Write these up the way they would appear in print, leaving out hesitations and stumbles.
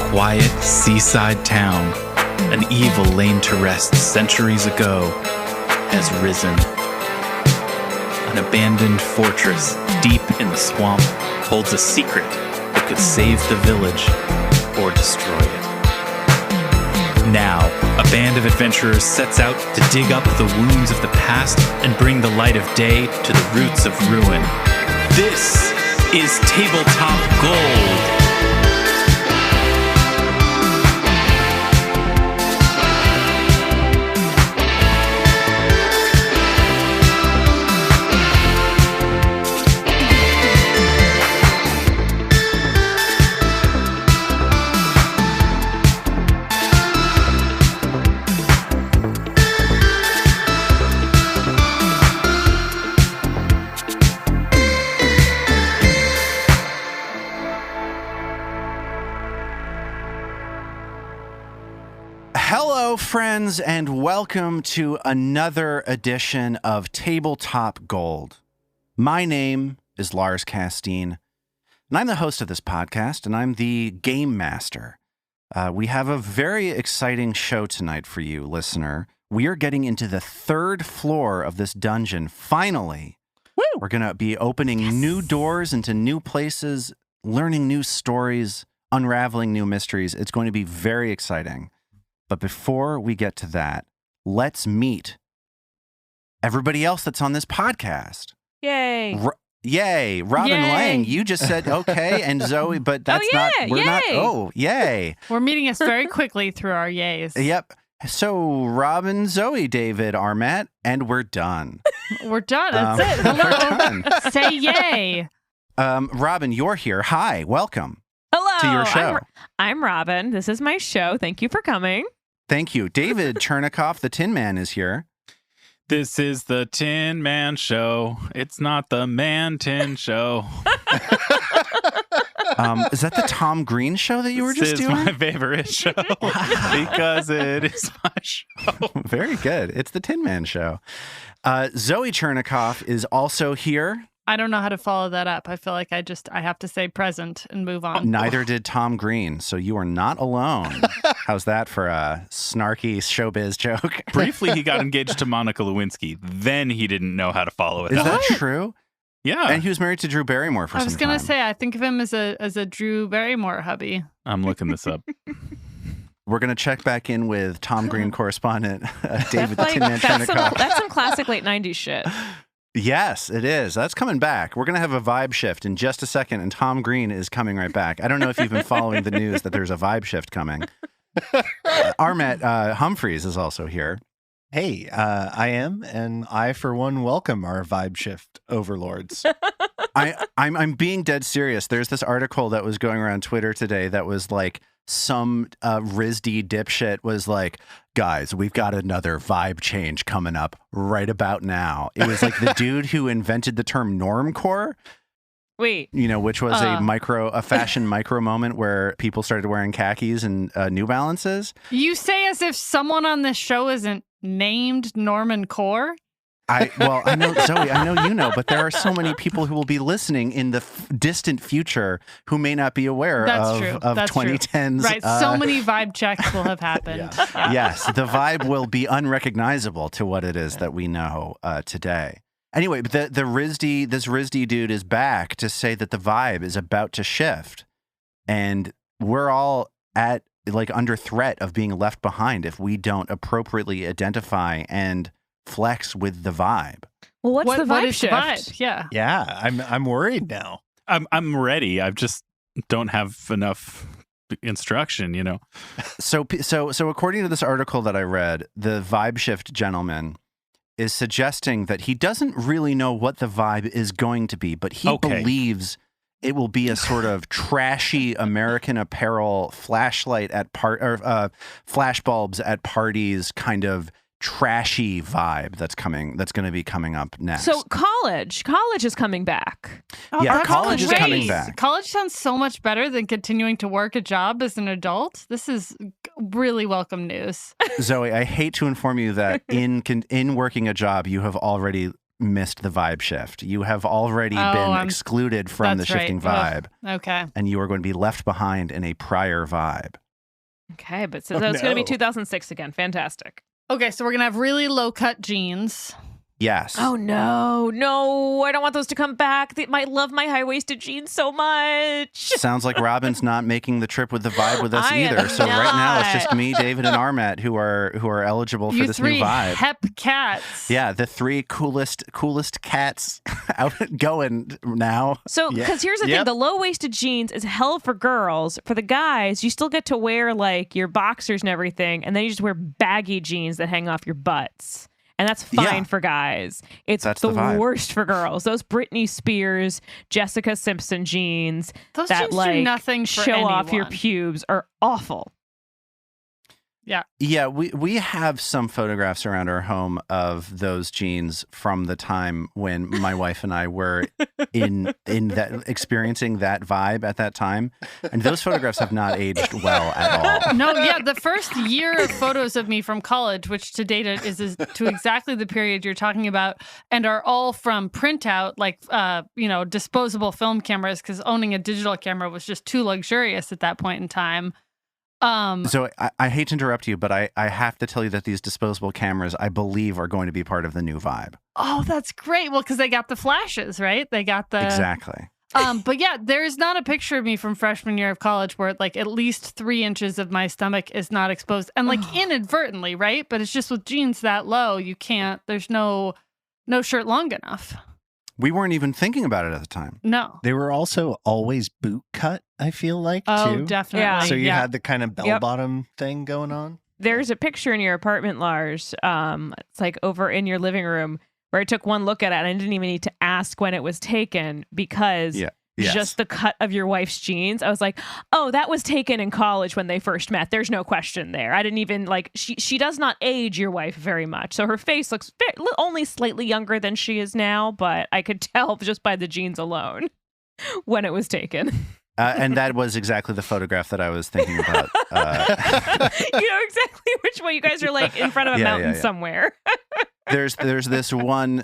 quiet seaside town, an evil laid to rest centuries ago, has risen. An abandoned fortress deep in the swamp holds a secret that could save the village or destroy it. Now, a band of adventurers sets out to dig up the wounds of the past and bring the light of day to the roots of ruin. This is Tabletop Gold. Hello, friends, and welcome to another edition of Tabletop Gold. My name is Lars Casteen, and I'm the host of this podcast, and I'm the game master. We have a very exciting show tonight for you, listener. We are getting into the third floor of this dungeon, finally. Woo! We're going to be opening new doors into new places, learning new stories, unraveling new mysteries. It's going to be very exciting. But before we get to that, let's meet everybody else that's on this podcast. Yay. Yay. Robin Yay. Lange, you just said okay, and Zoe, but that's we're not, yay. We're meeting us very quickly through our yays. Yep. So, Robin, Zoe, David, Armat, and we're done. We're done. That's it. Hello. We're done. Say yay. Robin, you're here. Hi, welcome. Hello. To your show. I'm Robin. This is my show. Thank you for coming. Thank you. David Chernicoff, the Tin Man, is here. This is the Tin Man Show. It's not the Man Tin Show. Is that the Tom Green show that you were just This is doing? my favorite show because it is my show. Very good. It's the Tin Man Show. Zoe Chernicoff is also here. I don't know how to follow that up. I feel like I have to say present and move on. Neither did Tom Green, so you are not alone. How's that for a snarky showbiz joke? Briefly, he got engaged to Monica Lewinsky. Then he didn't know how to follow it Is up. that true? Yeah. And he was married to Drew Barrymore for some time. I was going to say, I think of him as a Drew Barrymore hubby. I'm looking this up. We're going to check back in with Tom Green correspondent David the Tin Man Chernicoff. That's some classic late 90s shit. Yes, it is. That's coming back. We're going to have a vibe shift in just a second, and Tom Green is coming right back. I don't know if you've been following the news that there's a vibe shift coming. Armat Humphreys is also here. Hey, I am, and I, for one, welcome our vibe shift overlords. I'm being dead serious. There's this article that was going around Twitter today that was like, some RISD dipshit was like, guys, we've got another vibe change coming up right about now. It was like the dude who invented the term normcore. Wait. You know, which was a fashion micro moment where people started wearing khakis and New Balances. You say as if someone on this show isn't named Norman Core? I know, Zoe, I know you know, but there are so many people who will be listening in the distant future who may not be aware of 2010's. Right, so many vibe checks will have happened. Yeah. Yes, the vibe will be unrecognizable to what it is that we know today. Anyway, but this RISD dude is back to say that the vibe is about to shift, and we're all under threat of being left behind if we don't appropriately identify and flex with the vibe. Well, what's the vibe is shift? The vibe? Yeah. Yeah, I'm worried now. I'm ready. I just don't have enough instruction, you know. So according to this article that I read, the vibe shift gentleman is suggesting that he doesn't really know what the vibe is going to be, but he believes it will be a sort of trashy American Apparel flashlight at flashbulbs at parties kind of trashy vibe that's going to be coming up next. So college is coming back. Yeah, college is coming back. College sounds so much better than continuing to work a job as an adult. This is really welcome news. Zoe, I hate to inform you that in working a job, you have already missed the vibe shift. You have already been excluded from the shifting vibe. Okay. And you are going to be left behind in a prior vibe. Okay, but so that's going to be 2006 again. Fantastic. Okay, so we're going to have really low-cut jeans. Yes. Oh, no, I don't want those to come back. They might love my high-waisted jeans so much. Sounds like Robin's not making the trip with the vibe with us either. So right now it's just me, David, and Armet who are eligible for this new vibe. Hep cats. Yeah, the three coolest cats out going now. So, because here's the thing, the low-waisted jeans is hell for girls. For the guys, you still get to wear like your boxers and everything, and then you just wear baggy jeans that hang off your butts. And that's fine for guys. That's the worst for girls. Those Britney Spears, Jessica Simpson jeans those that jeans do nothing for show anyone. off your pubes are awful. Yeah. Yeah, we have some photographs around our home of those jeans from the time when my wife and I were in that experiencing that vibe at that time. And those photographs have not aged well at all. No, yeah, the first year of photos of me from college, which to date is to exactly the period you're talking about, and are all from printout, like disposable film cameras, because owning a digital camera was just too luxurious at that point in time. So I hate to interrupt you, but I have to tell you that these disposable cameras, I believe, are going to be part of the new vibe. Oh, that's great. Well, because they got the flashes, right? They got the... Exactly. But yeah, there's not a picture of me from freshman year of college where like at least 3 inches of my stomach is not exposed. And like inadvertently, right? But it's just with jeans that low, you can't, there's no shirt long enough. We weren't even thinking about it at the time. No. They were also always boot cut, I feel like, too. Oh, definitely. Yeah. So you had the kind of bell-bottom thing going on? There's a picture in your apartment, Lars. It's like over in your living room where I took one look at it and I didn't even need to ask when it was taken because just the cut of your wife's jeans. I was like, oh, that was taken in college when they first met. There's no question there. I didn't even she does not age your wife very much. So her face looks only slightly younger than she is now, but I could tell just by the jeans alone when it was taken. And that was exactly the photograph that I was thinking about. You know exactly which one. You guys are like in front of a mountain somewhere. There's this one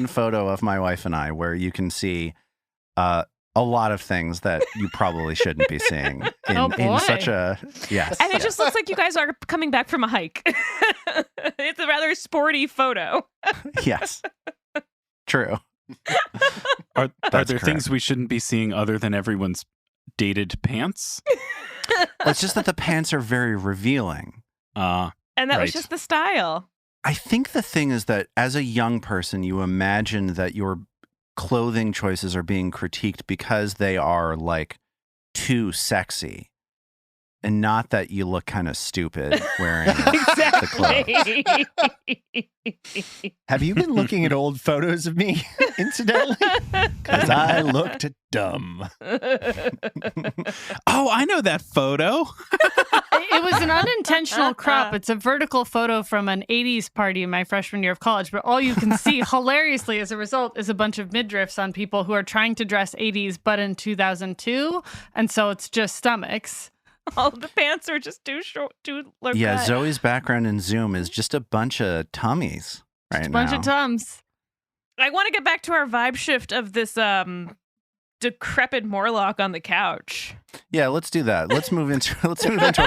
photo of my wife and I where you can see a lot of things that you probably shouldn't be seeing in such a And it just looks like you guys are coming back from a hike. It's a rather sporty photo. Yes. True. Are there correct. things we shouldn't be seeing other than everyone's dated pants? It's just that the pants are very revealing. And that was just the style. I think the thing is that as a young person, you imagine that your clothing choices are being critiqued because they are like too sexy. And not that you look kind of stupid wearing the clothes. Have you been looking at old photos of me, incidentally? Because I looked dumb. Oh, I know that photo. It was an unintentional crop. It's a vertical photo from an 80s party in my freshman year of college, but all you can see hilariously as a result is a bunch of midriffs on people who are trying to dress 80s but in 2002, and so it's just stomachs. All the pants are just too short, too low Yeah, cut. Zoe's background in Zoom is just a bunch of tummies right now. A bunch of tums. I want to get back to our vibe shift of this decrepit Morlock on the couch. Yeah, let's do that. Let's move into our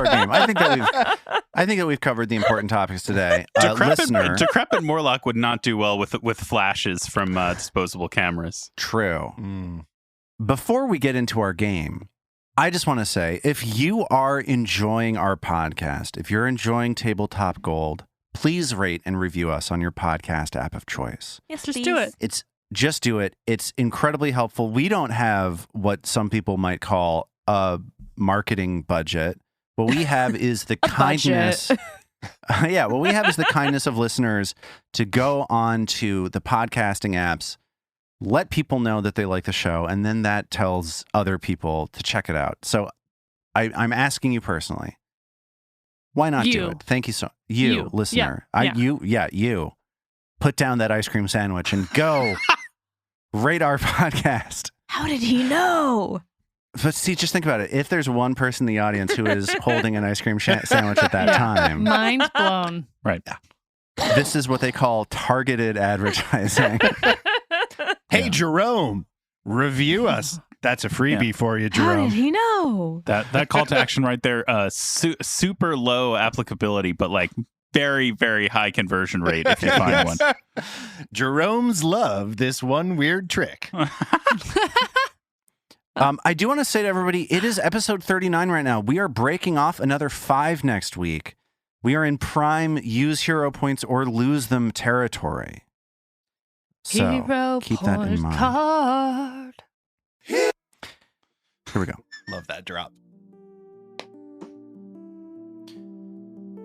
game. I think that we've covered the important topics today. Decrepit Morlock would not do well with flashes from disposable cameras. True. Before we get into our game, I just want to say, if you are enjoying our podcast, if you're enjoying Tabletop Gold, please rate and review us on your podcast app of choice. Yes, Just do it. Just do it. It's incredibly helpful. We don't have what some people might call a marketing budget. What we have is the kindness. What we have is the kindness of listeners to go on to the podcasting apps, let people know that they like the show, and then that tells other people to check it out. So I'm asking you personally, why not do it? Thank you so you listener. You. Put down that ice cream sandwich and go rate our podcast. How did he know? But see, just think about it. If there's one person in the audience who is holding an ice cream sandwich at that time. Mind blown. Right. This is what they call targeted advertising. Hey, Jerome, review us. That's a freebie for you, Jerome. How did he know? That call to action right there, super low applicability, but like very, very high conversion rate if you find one. Jerome's love this one weird trick. I do want to say to everybody, it is episode 39 right now. We are breaking off another 5 next week. We are in prime use hero points or lose them territory. So Hero keep that in mind. card. Here we go. Love that drop.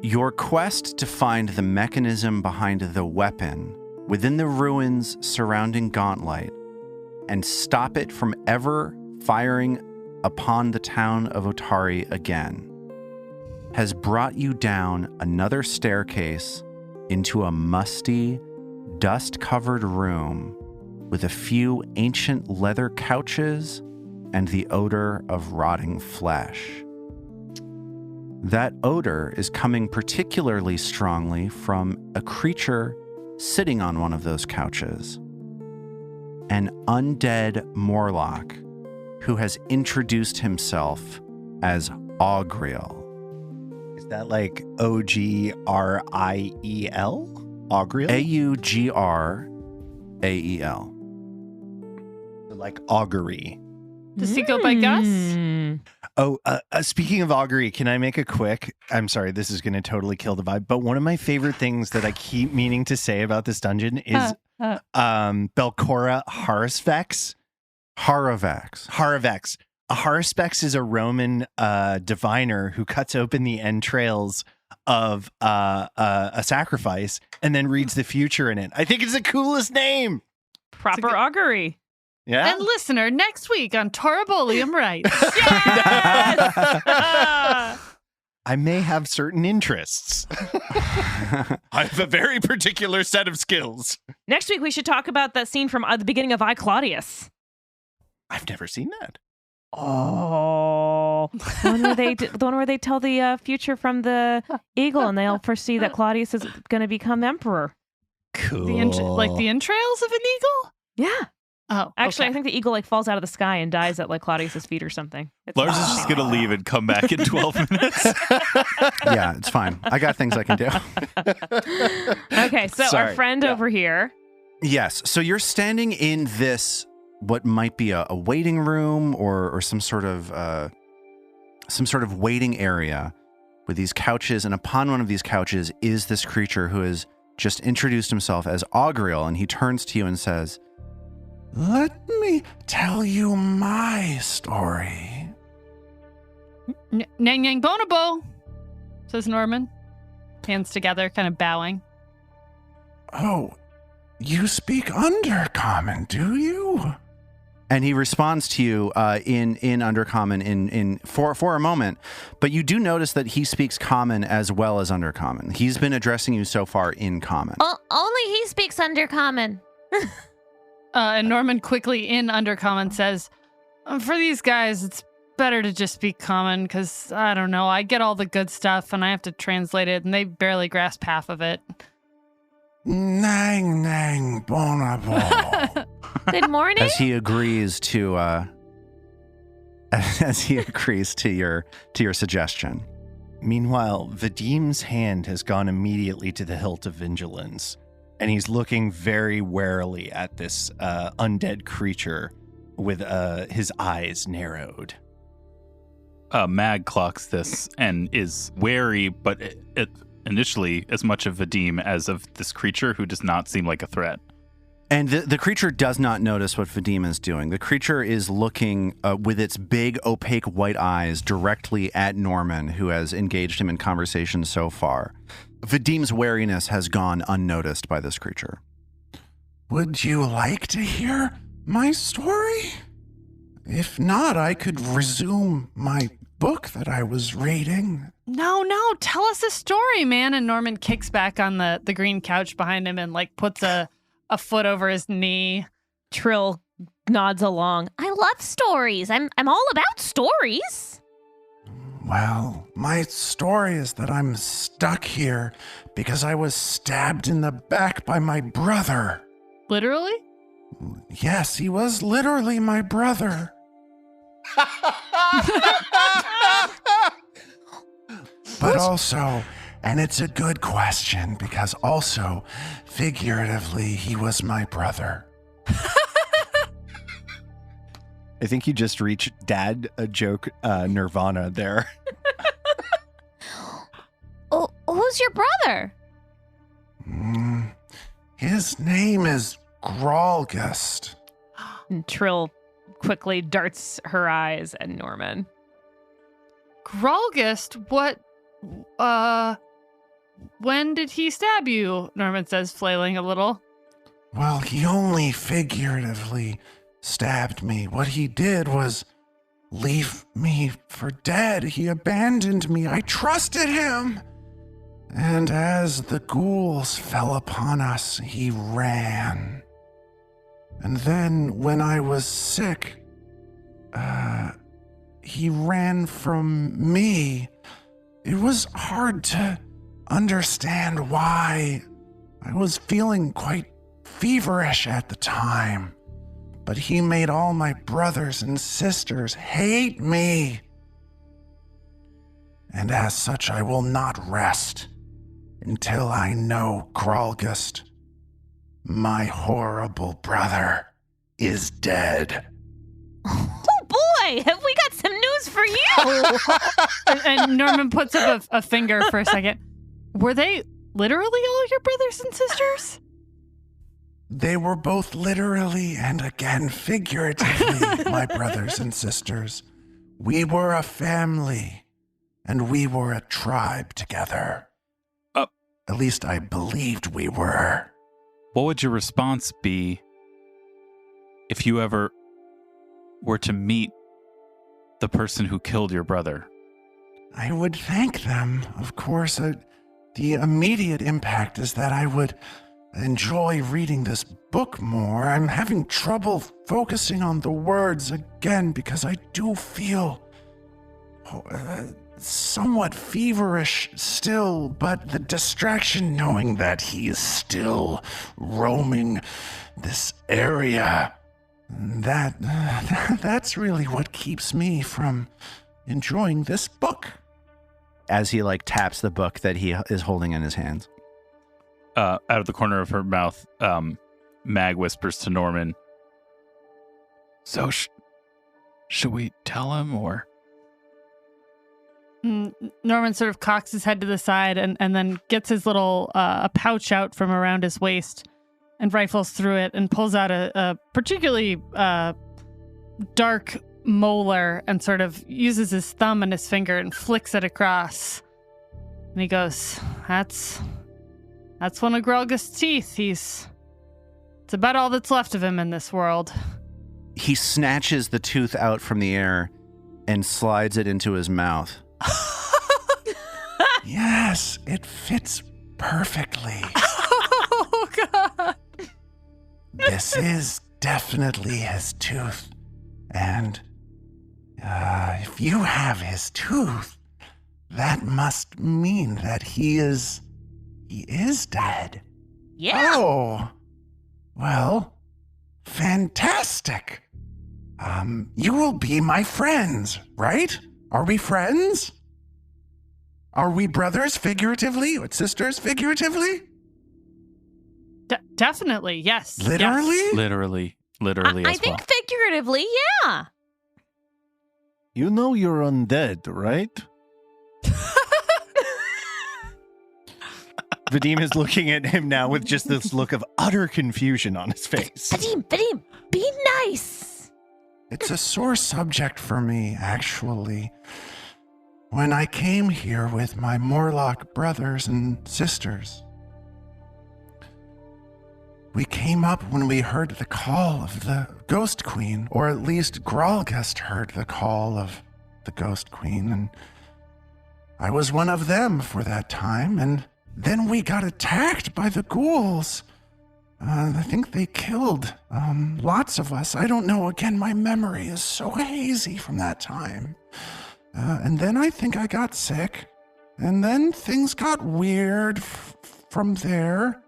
Your quest to find the mechanism behind the weapon within the ruins surrounding Gauntlet and stop it from ever firing upon the town of Otari again has brought you down another staircase into a musty, dust-covered room with a few ancient leather couches and the odor of rotting flesh. That odor is coming particularly strongly from a creature sitting on one of those couches. An undead Morlock who has introduced himself as Augriel. Is that like Ogriel? Augriel? Augrael. Like augury. Does he go by Gus? Oh, speaking of augury, can I make a quick? I'm sorry, this is going to totally kill the vibe, but one of my favorite things that I keep meaning to say about this dungeon is Belcora Harisvex. Haravex. A Harisvex is a Roman diviner who cuts open the entrails of a sacrifice and then reads the future in it. I think it's the coolest name. Proper augury. Yeah. And listener, next week on Torabolium Rights. I may have certain interests. I have a very particular set of skills. Next week, we should talk about that scene from the beginning of I, Claudius. I've never seen that. Oh, the one where they tell the future from the eagle, and they all foresee that Claudius is going to become emperor. Cool. Like the entrails of an eagle? Yeah. Oh, actually, okay. I think the eagle falls out of the sky and dies at Claudius's feet or something. Lars is just going to leave and come back in 12 minutes. Yeah, it's fine. I got things I can do. Okay, so our friend over here. Yes. So you're standing in this, what might be a waiting room or some sort of waiting area with these couches. And upon one of these couches is this creature who has just introduced himself as Augriel. And he turns to you and says, "Let me tell you my story." Nang Nang Bonobo, says Norman. Hands together, kind of bowing. "Oh, you speak Undercommon, do you?" And he responds to you in Undercommon for a moment, but you do notice that he speaks Common as well as Undercommon. He's been addressing you so far in Common. Only he speaks Undercommon. And Norman quickly in Undercommon says, "For these guys, it's better to just speak Common because, I don't know, I get all the good stuff and I have to translate it and they barely grasp half of it." Nang Nang Bonobo. Good morning. As he agrees to your suggestion. Meanwhile, Vadim's hand has gone immediately to the hilt of vigilance, and he's looking very warily at this undead creature with his eyes narrowed. Mag clocks this and is wary, but initially as much of Vadim as of this creature who does not seem like a threat. And the creature does not notice what Vadim is doing. The creature is looking with its big, opaque white eyes directly at Norman, who has engaged him in conversation so far. Vadim's wariness has gone unnoticed by this creature. "Would you like to hear my story? If not, I could resume my book that I was reading." No, tell us a story, man. And Norman kicks back on the green couch behind him and like puts a foot over his knee. Trill nods along. I love stories. I'm all about stories. Well, my story is that I'm stuck here because I was stabbed in the back by my brother. Literally? Yes, he was literally my brother. But also, and it's a good question, because also, figuratively, he was my brother. I think you just reached dad a joke nirvana there. Oh, who's your brother? His name is Gralgust. And Trill quickly darts her eyes at Norman. Gralgust? What? When did he stab you? Norman says, flailing a little. Well, he only figuratively stabbed me. What he did was leave me for dead. He abandoned me. I trusted him. And as the ghouls fell upon us, he ran. And then when I was sick, he ran from me. It was hard to understand why. I was feeling quite feverish at the time. But he made all my brothers and sisters hate me. And as such, I will not rest until I know Gralgust, my horrible brother, is dead. Oh boy, have we got some news for you? and Norman puts up a finger for a second. Were they literally all your brothers and sisters? They were both literally and again figuratively my brothers and sisters. We were a family, and we were a tribe together. At least I believed we were. What would your response be if you ever were to meet the person who killed your brother? I would thank them, of course. The immediate impact is that I would enjoy reading this book more. I'm having trouble focusing on the words again because I do feel somewhat feverish still, but the distraction knowing that he is still roaming this area, that's really what keeps me from enjoying this book. As he taps the book that he is holding in his hands. Out of the corner of her mouth, Mag whispers to Norman, "So, should we tell him, or?" Norman sort of cocks his head to the side and then gets his little a pouch out from around his waist and rifles through it and pulls out a particularly dark molar and sort of uses his thumb and his finger and flicks it across. And he goes, That's one of Gralgust's teeth. It's about all that's left of him in this world. He snatches the tooth out from the air and slides it into his mouth. Yes, it fits perfectly. Oh, God. This is definitely his tooth. And if you have his tooth, that must mean that he is dead. Yeah. Oh, well, fantastic. You will be my friends, right? Are we friends? Are we brothers figuratively or sisters figuratively? Definitely, yes. Literally? Yes. Literally I think figuratively, yeah. You know you're undead, right? Vadim is looking at him now with just this look of utter confusion on his face. Vadim, be nice. It's a sore subject for me, actually. When I came here with my Morlock brothers and sisters, we came up when we heard the call of the Ghost Queen, or at least Gralgust heard the call of the Ghost Queen, and I was one of them for that time, and then we got attacked by the ghouls. I think they killed lots of us. I don't know. Again, my memory is so hazy from that time. And then I think I got sick. And then things got weird from there.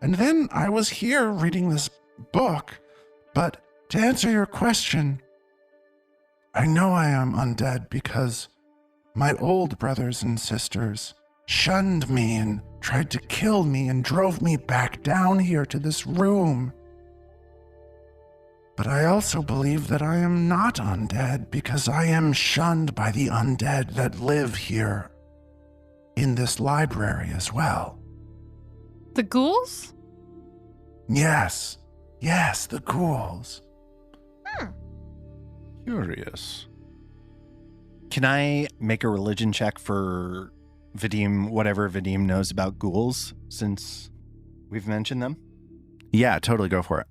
And then I was here reading this book. But to answer your question, I know I am undead because my old brothers and sisters shunned me and tried to kill me and drove me back down here to this room. But I also believe that I am not undead because I am shunned by the undead that live here in this library as well. The ghouls? Yes, the ghouls. Curious. Can I make a religion check for Vadim, whatever Vadim knows about ghouls, since we've mentioned them? Yeah, totally go for it.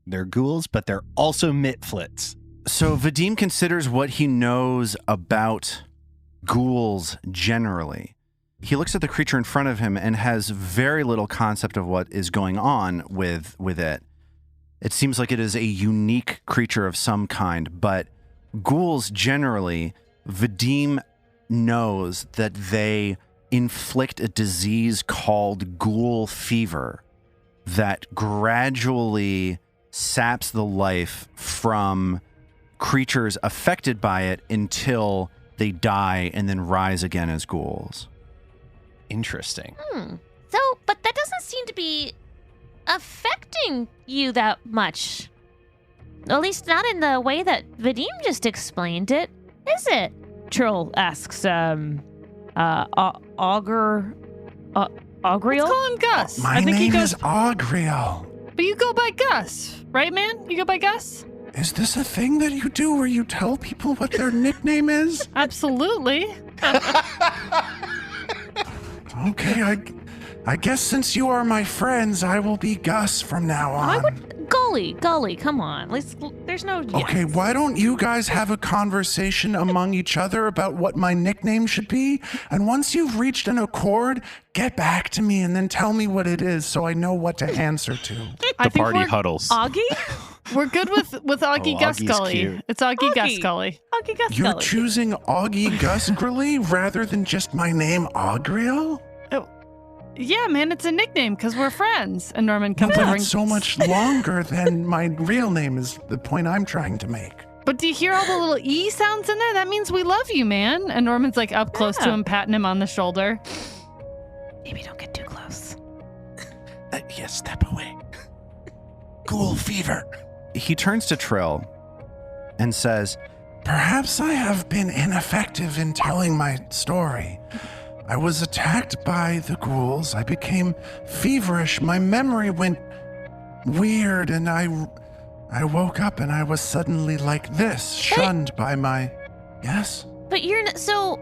They're ghouls, but they're also mitflits. So Vadim considers what he knows about ghouls generally. He looks at the creature in front of him and has very little concept of what is going on with it. It seems like it is a unique creature of some kind, but ghouls generally, Vadim knows that they inflict a disease called ghoul fever that gradually saps the life from creatures affected by it until they die and then rise again as ghouls. Interesting. So, but that doesn't seem to be affecting you that much. At least not in the way that Vadim just explained it, is it? Trill asks, Augur... Augriel? Let's call him Gus. My I think name he goes, is Augriel. But you go by Gus, right, man? You go by Gus? Is this a thing that you do where you tell people what their nickname is? Absolutely. Okay, I guess since you are my friends, I will be Gus from now on. Gully, come on. There's no... Okay, why don't you guys have a conversation among each other about what my nickname should be? And once you've reached an accord, get back to me and then tell me what it is so I know what to answer to. The party huddles. Augie? We're good with Augie Gus Augie's Gully. cute. It's Augie Gus Augie. Gully. Augie Gus You're Gully. choosing Augie Gusgrely rather than just my name, Augriel? Yeah, man, it's a nickname because we're friends. And Norman Well, comes over that's and... so much longer than my real name is the point I'm trying to make. But do you hear all the little E sounds in there? That means we love you, man. And Norman's like up close to him, patting him on the shoulder. Maybe don't get too close. Yes, step away. Ghoul fever. He turns to Trill and says, Perhaps I have been ineffective in telling my story. I was attacked by the ghouls. I became feverish. My memory went weird, and I woke up and I was suddenly like this, shunned by my... Yes? But you're not... So,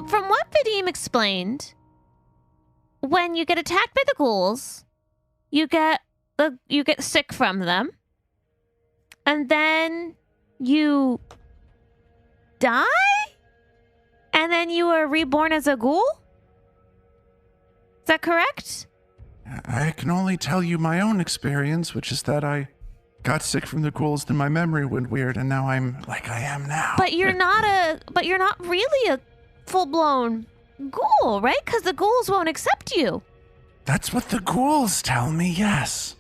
from what Vadim explained, when you get attacked by the ghouls, you get sick from them, and then you die? And then you were reborn as a ghoul? Is that correct? I can only tell you my own experience, which is that I got sick from the ghouls, then my memory went weird, and now I'm like I am now. But you're not really a full-blown ghoul, right? Because the ghouls won't accept you. That's what the ghouls tell me, yes.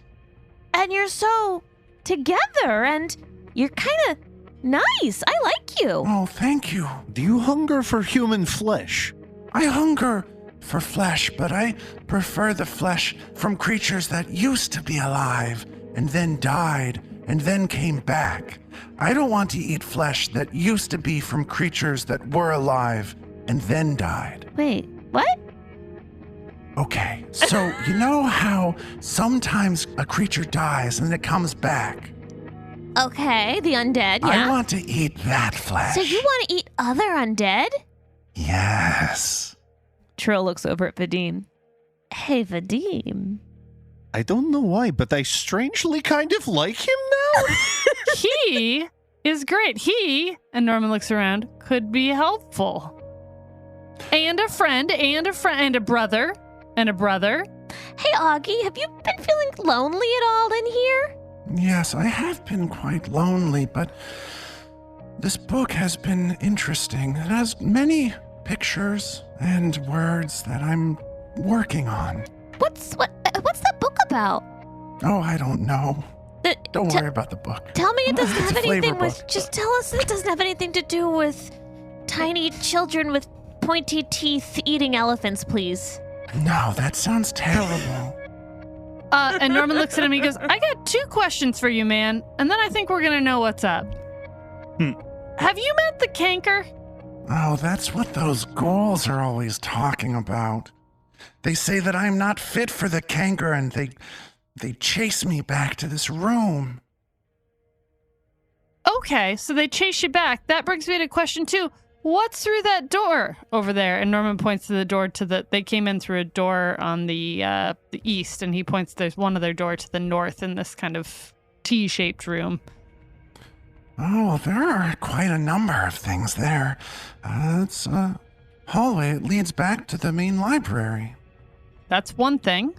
And you're so together, and you're kind of nice. I like you. Oh, thank you. Do you hunger for human flesh? I hunger for flesh, but I prefer the flesh from creatures that used to be alive and then died and then came back. I don't want to eat flesh that used to be from creatures that were alive and then died. Wait, what? Okay, so you know how sometimes a creature dies and it comes back? Okay, the undead, yeah. I want to eat that flesh. So you want to eat other undead? Yes. Trill looks over at Vadim. Hey, Vadim. I don't know why, but I strangely kind of like him now. He is great. He, and Norman looks around, could be helpful. And a friend, and a brother, and a brother. Hey, Augie, have you been feeling lonely at all in here? Yes, I have been quite lonely, but This book has been interesting. It has many pictures and words that I'm working on. What's that book about? Oh, I don't know. Don't worry about the book. Tell me it doesn't It's have a flavor anything with. book. Just tell us it doesn't have anything to do with tiny children with pointy teeth eating elephants, please. No, that sounds terrible. And Norman looks at him. He goes, "I got 2 questions for you, man, and then I think we're gonna know what's up. Have you met the canker?" Oh, that's what those ghouls are always talking about. They say that I'm not fit for the canker, and they chase me back to this room. Okay, so they chase you back. That brings me to question 2. What's through that door over there? And Norman points to the door they came in through a door on the east, and he points, there's one other door to the north in this kind of T-shaped room. Oh, there are quite a number of things there. It's a hallway. It leads back to the main library. That's one thing.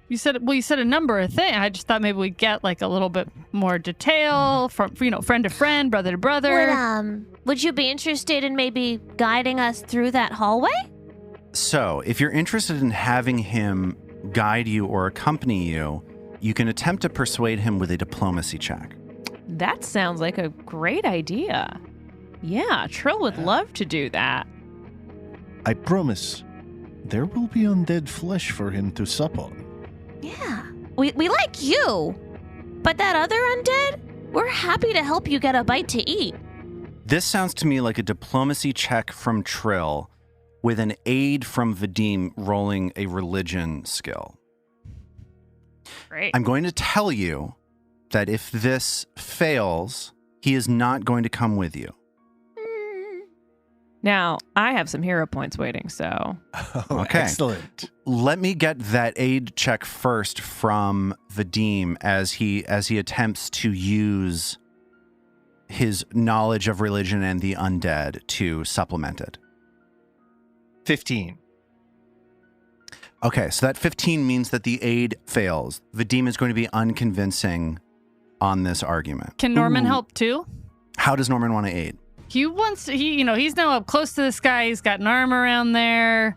You said a number of things. I just thought maybe we'd get like a little bit more detail from, friend to friend, brother to brother. Would you be interested in maybe guiding us through that hallway? So, if you're interested in having him guide you or accompany you, you can attempt to persuade him with a diplomacy check. That sounds like a great idea. Yeah, Trill would love to do that. I promise, there will be undead flesh for him to sup on. Yeah. We like you. But that other undead, we're happy to help you get a bite to eat. This sounds to me like a diplomacy check from Trill with an aid from Vadim rolling a religion skill. Great. I'm going to tell you that if this fails, he is not going to come with you. Now, I have some hero points waiting, so... Okay. Excellent. Let me get that aid check first from Vadim as he attempts to use his knowledge of religion and the undead to supplement it. 15. Okay, so that 15 means that the aid fails. Vadim is going to be unconvincing on this argument. Can Norman help too? How does Norman want to aid? He's now up close to this guy. He's got an arm around there.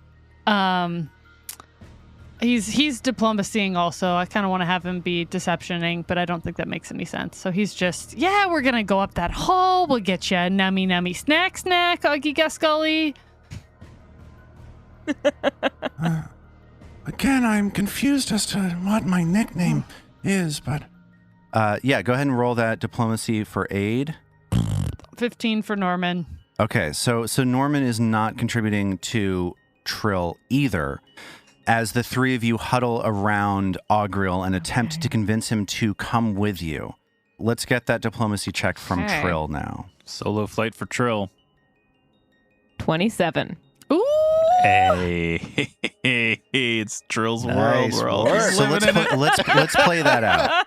He's diplomacying also. I kind of want to have him be deceptioning, but I don't think that makes any sense. So he's just, we're going to go up that hall. We'll get you a nummy snack, Oggy Gascully. Again, I'm confused as to what my nickname is, but... go ahead and roll that diplomacy for aid. 15 for Norman. Okay, so Norman is not contributing to Trill either, as the three of you huddle around Augriel and attempt to convince him to come with you. Let's get that diplomacy check from Trill now. Solo flight for Trill. 27. Ooh! Hey, it's Trill's world. We're all just So living in it. let's play that out.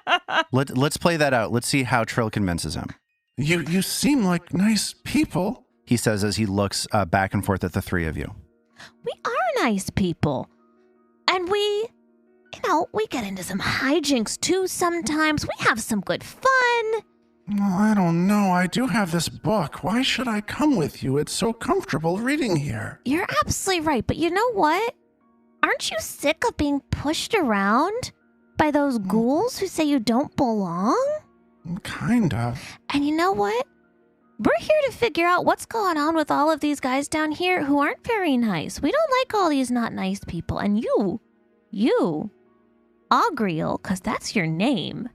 Let's play that out. Let's see how Trill convinces him. You seem like nice people. He says as he looks back and forth at the three of you. We are nice people. And we get into some hijinks too sometimes. We have some good fun. Well, I don't know. I do have this book. Why should I come with you? It's so comfortable reading here. You're absolutely right. But you know what? Aren't you sick of being pushed around by those ghouls who say you don't belong? Kind of. And you know what? We're here to figure out what's going on with all of these guys down here who aren't very nice. We don't like all these not nice people. And you, Augriel, because that's your name.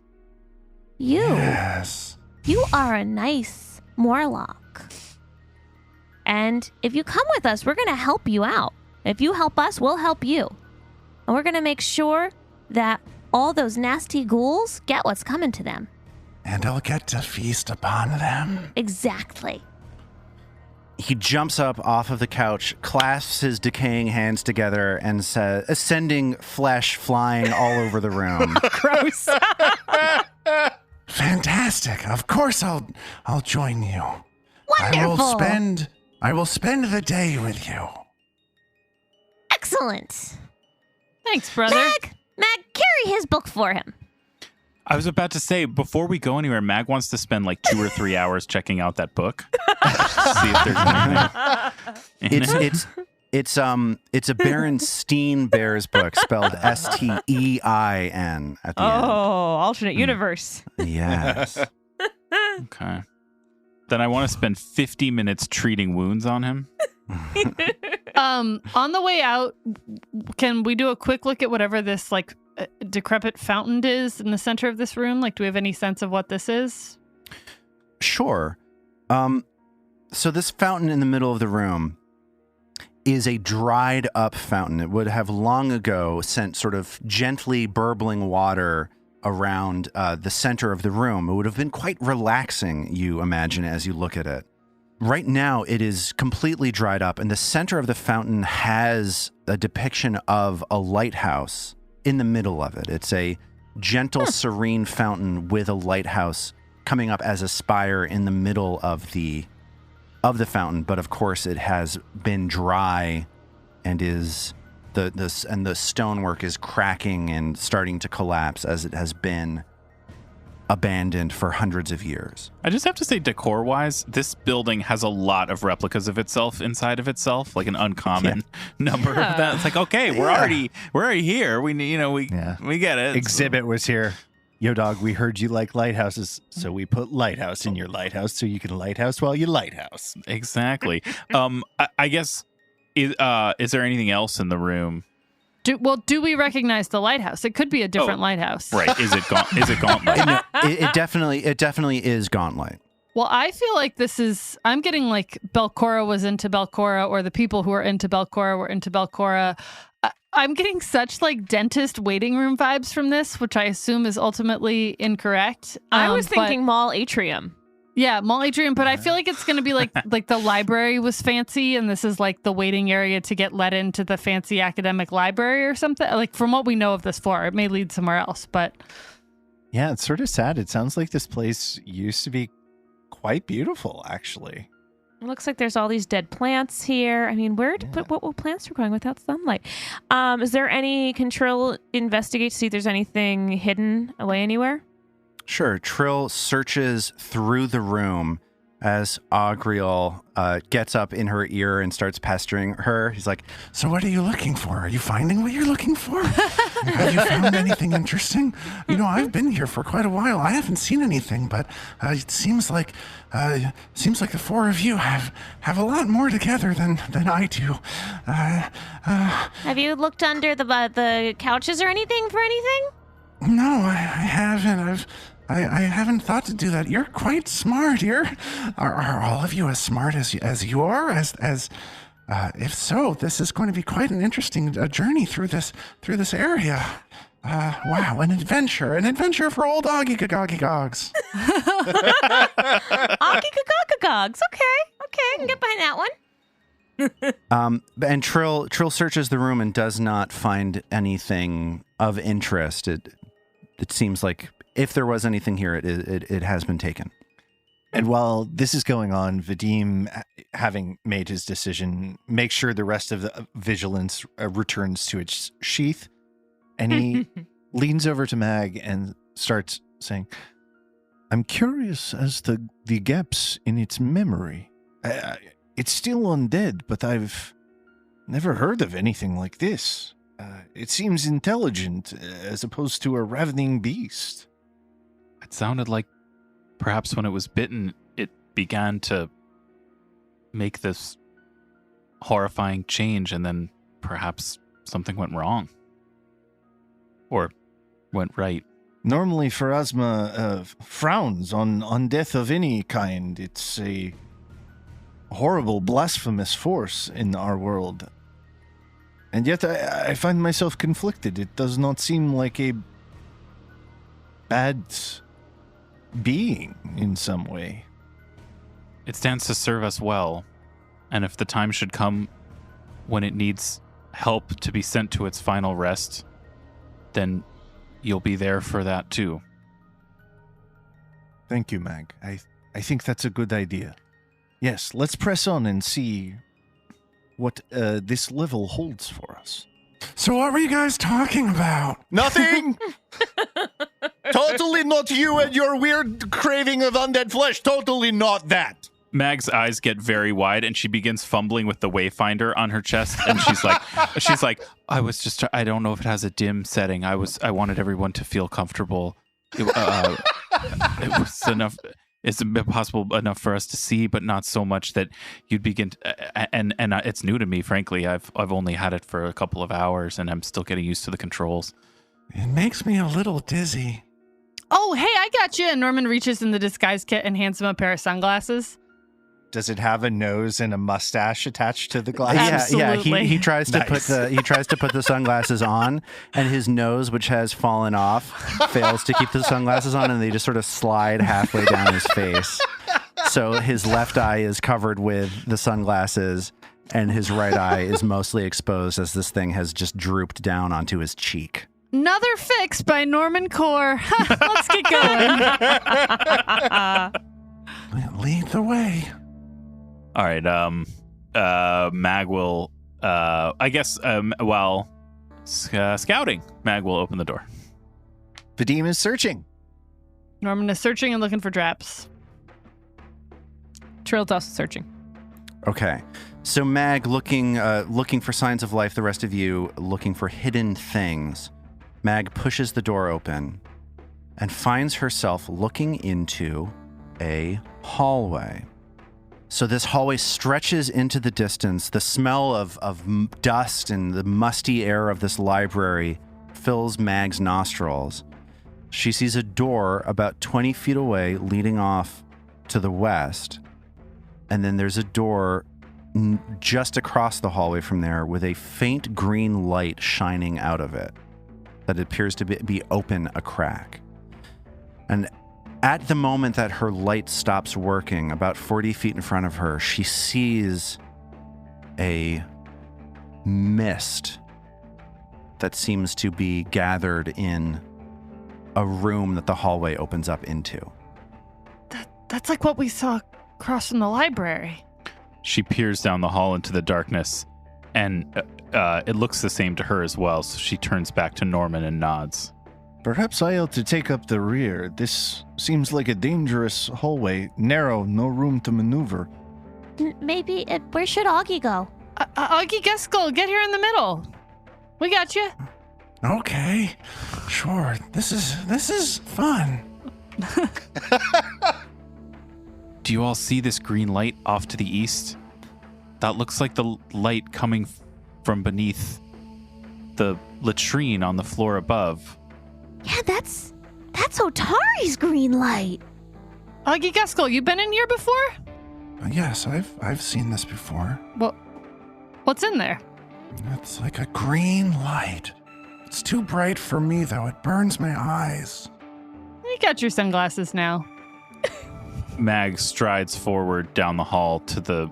Yes. You are a nice Morlock. And if you come with us, we're going to help you out. If you help us, we'll help you. And we're going to make sure that all those nasty ghouls get what's coming to them. And I'll get to feast upon them. Exactly. He jumps up off of the couch, clasps his decaying hands together, and says, sending flesh flying all over the room. Gross. Fantastic. Of course I'll join you. Wonderful. I will spend the day with you. Excellent. Thanks, brother. Mag, carry his book for him. I was about to say, before we go anywhere, Mag wants to spend like 2 or 3 hours checking out that book. See if there's anything. It's a Berenstein Bears book spelled Stein at the end. Oh, alternate universe. Yes. Okay. Then I want to spend 50 minutes treating wounds on him. On the way out, can we do a quick look at whatever this like decrepit fountain is in the center of this room? Like, do we have any sense of what this is? Sure. So this fountain in the middle of the room is a dried up fountain. It would have long ago sent sort of gently burbling water around the center of the room. It would have been quite relaxing, you imagine, as you look at it. Right now, it is completely dried up, and the center of the fountain has a depiction of a lighthouse in the middle of it. It's a gentle, serene fountain with a lighthouse coming up as a spire in the middle of the fountain. But of course, it has been dry, and the stonework is cracking and starting to collapse as it has been abandoned for hundreds of years. I just have to say, decor-wise, this building has a lot of replicas of itself inside of itself, like an uncommon number of that. It's like, okay, we're already here. We get it. Exhibit was here. Yo, dog, we heard you like lighthouses, so we put lighthouse in your lighthouse so you can lighthouse while you lighthouse. Exactly. I guess, is there anything else in the room? Do we recognize the lighthouse? It could be a different lighthouse. Right. Is it Gauntlet? No, it definitely is Gauntlet. Well, I feel like I'm getting like Belcora was into Belcora, or the people who are into Belcora were into Belcora. I'm getting such like dentist waiting room vibes from this, which I assume is ultimately incorrect. I was thinking mall atrium. Yeah, mall atrium, but I feel like it's going to be like the library was fancy, and this is like the waiting area to get let into the fancy academic library or something. Like, from what we know of this floor, it may lead somewhere else, but... Yeah, it's sort of sad. It sounds like this place used to be quite beautiful, actually. It looks like there's all these dead plants here. I mean, where to put what plants are growing without sunlight? Is there any control investigate to see if there's anything hidden away anywhere? Sure. Trill searches through the room as Augriel gets up in her ear and starts pestering her. He's like, "So what are you looking for? Are you finding what you're looking for? Have you found anything interesting? You know, I've been here for quite a while. I haven't seen anything, but it seems like the four of you have a lot more together than I do. Have you looked under the couches or anything for anything? No, I haven't. I haven't thought to do that. You're quite smart. Are all of you as smart as you are? If so, this is going to be quite an interesting journey through this area. Wow, an adventure for old Augie Gogs. Augie Gogs. Okay, I can get behind that one. And Trill searches the room and does not find anything of interest. It seems like if there was anything here, it has been taken. And while this is going on, Vadim, having made his decision, makes sure the rest of the vigilance returns to its sheath, and he leans over to Mag and starts saying, "I'm curious as to the gaps in its memory. It's still undead, but I've never heard of anything like this. It seems intelligent as opposed to a ravening beast." It sounded like perhaps when it was bitten, it began to make this horrifying change, and then perhaps something went wrong. Or went right. Normally, Pharasma frowns on death of any kind. It's a horrible, blasphemous force in our world. And yet I find myself conflicted. It does not seem like a bad being in some way. It stands to serve us well, and if the time should come when it needs help to be sent to its final rest, then you'll be there for that too. Thank you, Mag. I think that's a good idea. Yes, let's press on and see what this level holds for us. So what were you guys talking about? Nothing! Totally not you and your weird craving of undead flesh. Totally not that. Mag's eyes get very wide, and she begins fumbling with the Wayfinder on her chest. And she's like, I don't know if it has a dim setting. I wanted everyone to feel comfortable. It was enough. It's possible enough for us to see, but not so much that you'd begin. And it's new to me, frankly. I've only had it for a couple of hours, and I'm still getting used to the controls. It makes me a little dizzy. Oh, hey, I got you. And Norman reaches in the disguise kit and hands him a pair of sunglasses. Does it have a nose and a mustache attached to the glasses? Yeah. He tries to put the sunglasses on, and his nose, which has fallen off, fails to keep the sunglasses on, and they just sort of slide halfway down his face. So his left eye is covered with the sunglasses, and his right eye is mostly exposed as this thing has just drooped down onto his cheek. Another fix by Norman Core. Let's get going. Lead the way. All right. Mag will, while scouting, Mag will open the door. Vadim is searching. Norman is searching and looking for traps. Trill's also searching. Okay. So Mag looking for signs of life, the rest of you looking for hidden things. Mag pushes the door open and finds herself looking into a hallway. So this hallway stretches into the distance. The smell of dust and the musty air of this library fills Mag's nostrils. She sees a door about 20 feet away leading off to the west. And then there's a door just across the hallway from there with a faint green light shining out of it that appears to be open a crack. And at the moment that her light stops working, about 40 feet in front of her, she sees a mist that seems to be gathered in a room that the hallway opens up into. That's like what we saw across from the library. She peers down the hall into the darkness, and it looks the same to her as well, so she turns back to Norman and nods. Perhaps I ought to take up the rear. This seems like a dangerous hallway. Narrow, no room to maneuver. Maybe, where should Augie go? Augie Geskull, get here in the middle. We got you. Okay, sure. This is fun. Do you all see this green light off to the east? That looks like the light coming from beneath the latrine on the floor above. Yeah, that's Otari's green light. Augie Geskull, you been in here before? Yes, I've seen this before. Well, what's in there? It's like a green light. It's too bright for me, though. It burns my eyes. You got your sunglasses now. Mag strides forward down the hall to the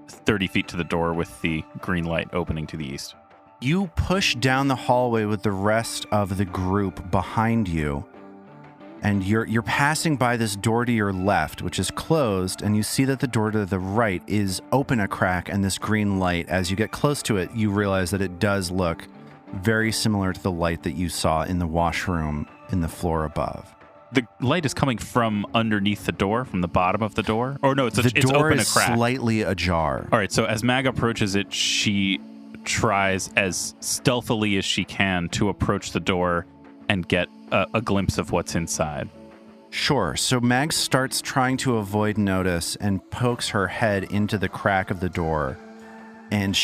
30 feet to the door with the green light opening to the east. You push down the hallway with the rest of the group behind you, and you're passing by this door to your left, which is closed, and you see that the door to the right is open a crack, and this green light, as you get close to it, you realize that it does look very similar to the light that you saw in the washroom in the floor above. The light is coming from underneath the door, from the bottom of the door? Or no, it's door open is a crack. Slightly ajar. All right, so as Mag approaches it, she tries as stealthily as she can to approach the door and get a glimpse of what's inside. Sure. So Mag starts trying to avoid notice and pokes her head into the crack of the door. And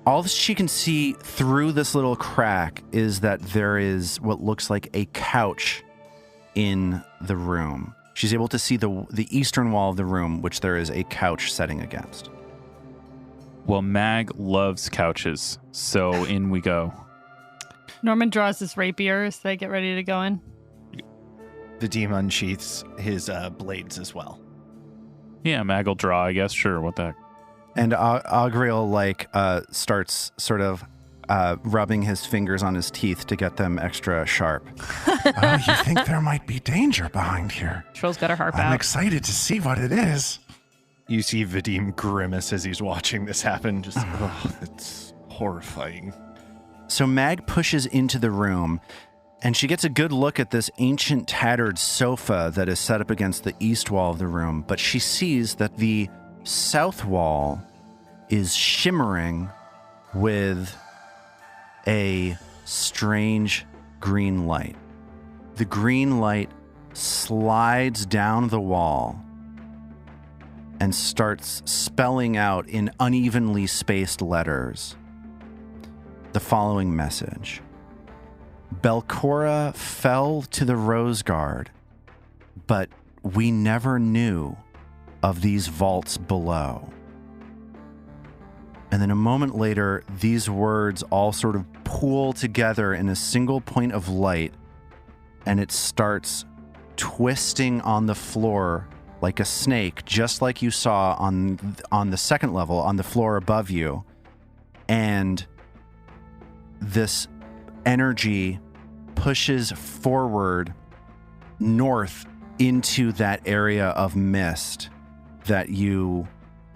all she can see through this little crack is that there is what looks like a couch in the room. She's able to see the eastern wall of the room, which there is a couch setting against. Well, Mag loves couches, so in we go. Norman draws his rapier as they get ready to go in. Vadim unsheaths his blades as well. Yeah, Mag will draw, I guess. Sure, what the heck. And Agriel starts sort of rubbing his fingers on his teeth to get them extra sharp. Oh, you think there might be danger behind here? Trill's got her harp I'm out. excited to see what it is. You see Vadim grimace as he's watching this happen. Just, it's horrifying. So Mag pushes into the room, And she gets a good look at this ancient tattered sofa that is set up against the east wall of the room, but she sees that the south wall is shimmering with a strange green light. The green light slides down the wall and starts spelling out in unevenly spaced letters the following message. Belcora fell to the Rose Guard, but we never knew of these vaults below. And then a moment later, these words all sort of pool together in a single point of light, and it starts twisting on the floor like a snake, just like you saw on the second level, on the floor above you. And this energy pushes forward north into that area of mist that you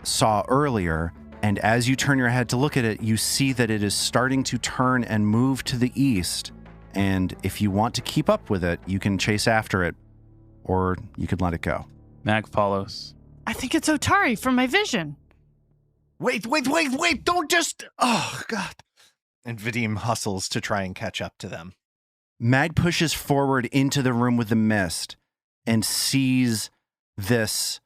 saw earlier. And as you turn your head to look at it, you see that it is starting to turn and move to the east. And if you want to keep up with it, you can chase after it, or you could let it go. Mag follows. I think it's Otari from my vision. Wait. Don't just... Oh, God. And Vadim hustles to try and catch up to them. Mag pushes forward into the room with the mist and sees this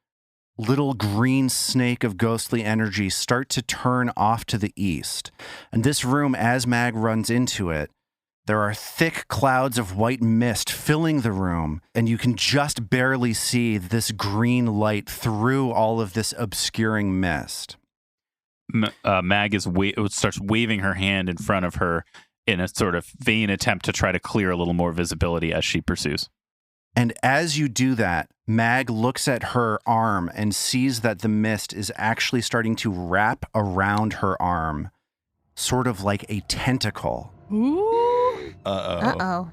little green snake of ghostly energy start to turn off to the east. And this room, as Mag runs into it, there are thick clouds of white mist filling the room, and you can just barely see this green light through all of this obscuring mist. Mag starts waving her hand in front of her in a sort of vain attempt to try to clear a little more visibility as she pursues. And as you do that, Mag looks at her arm and sees that the mist is actually starting to wrap around her arm, sort of like a tentacle. Ooh. Uh-oh.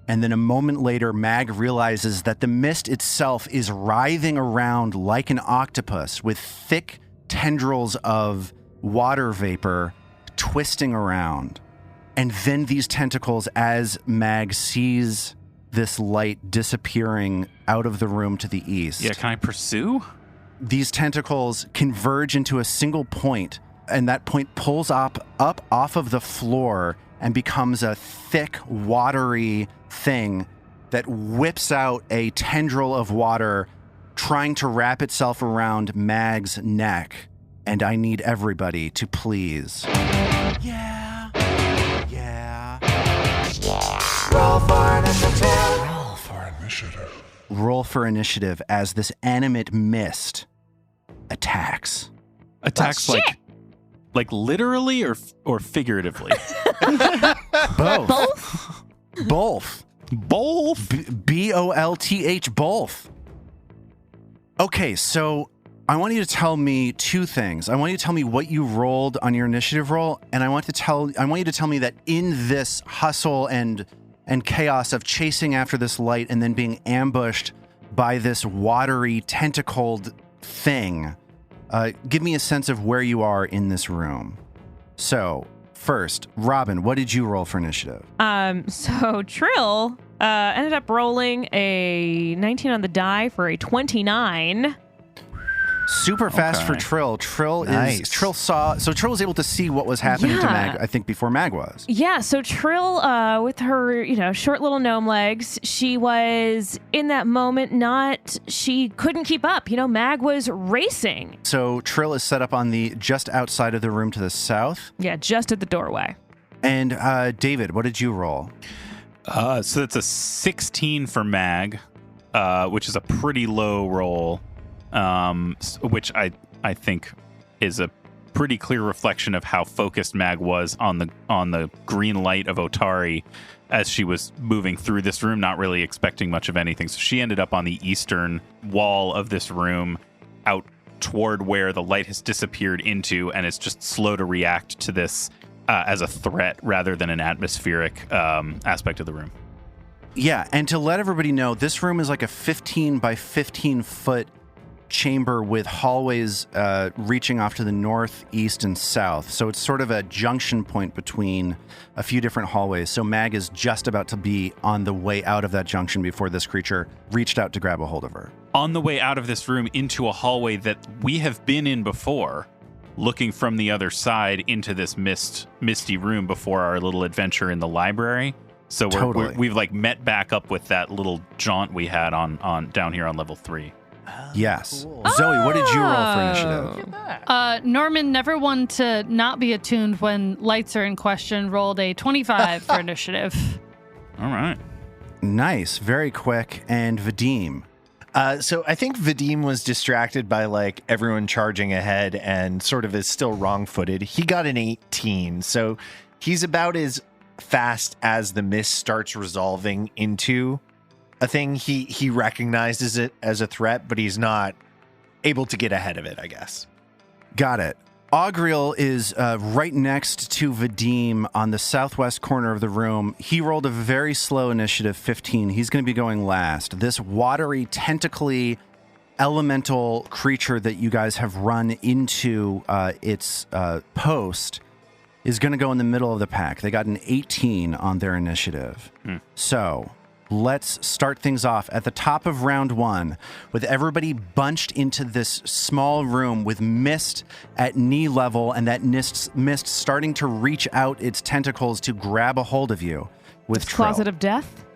And then a moment later, Mag realizes that the mist itself is writhing around like an octopus with thick tendrils of water vapor twisting around. And then these tentacles, as Mag sees this light disappearing out of the room to the east. Yeah, can I pursue? These tentacles converge into a single point, and that point pulls up off of the floor and becomes a thick, watery thing that whips out a tendril of water, trying to wrap itself around Mag's neck. And I need everybody to please. Yeah. Roll for initiative. Roll for initiative. Roll for initiative as this animate mist attacks. Attacks like literally or figuratively? Both. Both. BOLTH, both. Okay, so I want you to tell me two things. I want you to tell me what you rolled on your initiative roll, and I want you to tell me that in this hustle and chaos of chasing after this light and then being ambushed by this watery, tentacled thing, give me a sense of where you are in this room. So, first, Robin, what did you roll for initiative? So Trill ended up rolling a 19 on the die for a 29. Super fast for Trill. Trill was able to see what was happening to Mag, I think, before Mag was. Yeah, so Trill, with her, short little gnome legs, she was in that moment she couldn't keep up. Mag was racing. So Trill is set up on the just outside of the room to the south. Yeah, just at the doorway. And David, what did you roll? So that's a 16 for Mag, which is a pretty low roll. Which I think is a pretty clear reflection of how focused Mag was on the green light of Otari as she was moving through this room, not really expecting much of anything. So she ended up on the eastern wall of this room, out toward where the light has disappeared into, and it's just slow to react to this as a threat rather than an atmospheric aspect of the room. Yeah, and to let everybody know, this room is like a 15 by 15 foot chamber with hallways reaching off to the north, east, and south. So it's sort of a junction point between a few different hallways. So Mag is just about to be on the way out of that junction before this creature reached out to grab a hold of her. On the way out of this room into a hallway that we have been in before, looking from the other side into this misty room before our little adventure in the library. So we've like met back up with that little jaunt we had on down here on level 3. Yes. Cool. Zoe, what did you roll for initiative? Norman, never one to not be attuned when lights are in question, rolled a 25 for initiative. All right. Nice. Very quick. And Vadim. So I think Vadim was distracted by like everyone charging ahead and sort of is still wrong-footed. He got an 18, so he's about as fast as the mist starts resolving into a thing. He recognizes it as a threat, but he's not able to get ahead of it, I guess. Got it. Augriel is right next to Vadim on the southwest corner of the room. He rolled a very slow initiative, 15. He's going to be going last. This watery, tentacly, elemental creature that you guys have run into its post is going to go in the middle of the pack. They got an 18 on their initiative. So let's start things off at the top of round 1 with everybody bunched into this small room with mist at knee level and that mist starting to reach out its tentacles to grab a hold of you with this closet of death.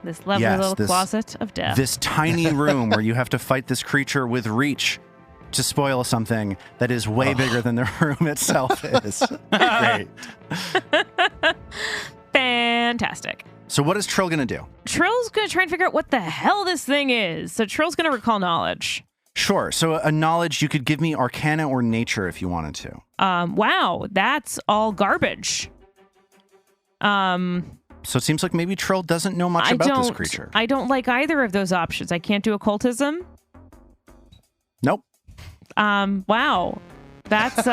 This lovely little closet of death. This tiny room where you have to fight this creature with reach to spoil something that is way bigger than the room itself is. Great. Fantastic. So what is Trill going to do? Trill's going to try and figure out what the hell this thing is. So Trill's going to recall knowledge. Sure. So a knowledge, you could give me Arcana or Nature if you wanted to. Wow, that's all garbage. So it seems like maybe Trill doesn't know much about this creature. I don't like either of those options. I can't do occultism. Nope. Wow. That's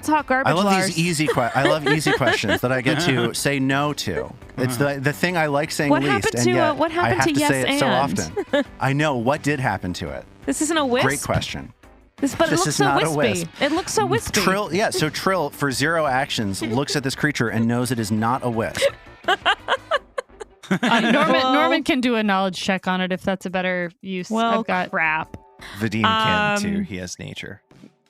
hot garbage. I love Lars. these easy I love easy questions that I get to say no to. It's the thing I like saying what least, happened and to, yet what I happened have to to yes say it so and? often. I know. What did happen to it? This isn't a wisp? Great question. This This looks is so not a wispy. wisp. It looks so wispy. So Trill, for 0 actions, looks at this creature and knows it is not a wisp. Norman can do a knowledge check on it if that's a better use. Well, I've got crap. Vadim can too. He has nature.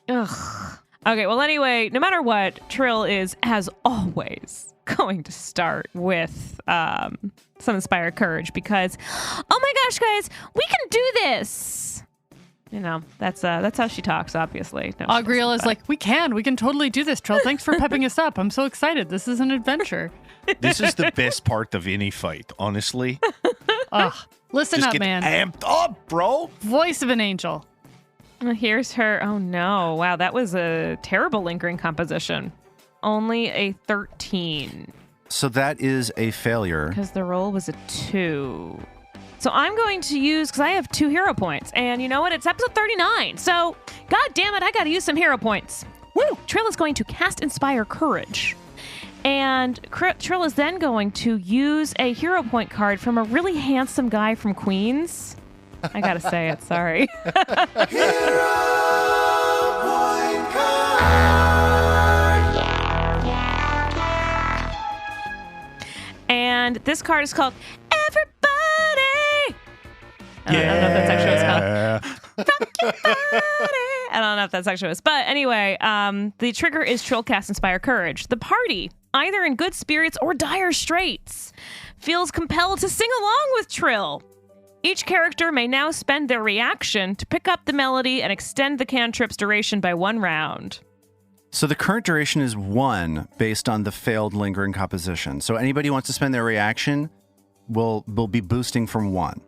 Ugh. Okay, well, anyway, no matter what, Trill is, as always, going to start with some Inspire Courage because, oh my gosh, guys, we can do this. You know, that's how she talks, obviously. No, Augriel is like, we can totally do this, Trill. Thanks for pepping us up. I'm so excited. This is an adventure. This is the best part of any fight, honestly. Listen Just up, get man. amped up, bro. Voice of an angel. Here's her. Oh, no. Wow, that was a terrible lingering composition. Only a 13. So that is a failure. Because the roll was a 2. So I'm going to use, because I have 2 hero points. And you know what? It's episode 39. So, god damn it, I got to use some hero points. Woo! Trill is going to cast Inspire Courage. And Trill is then going to use a hero point card from a really handsome guy from Queens. I gotta say it, sorry. Hero point card. And this card is called Everybody. I don't know if that's actually what it's called. Rock your body. I don't know if that's actually what it's. But anyway, the trigger is Trill cast Inspire Courage. The party, either in good spirits or dire straits, feels compelled to sing along with Trill. Each character may now spend their reaction to pick up the melody and extend the cantrip's duration by 1 round. So the current duration is 1 based on the failed lingering composition. So anybody who wants to spend their reaction will be boosting from 1.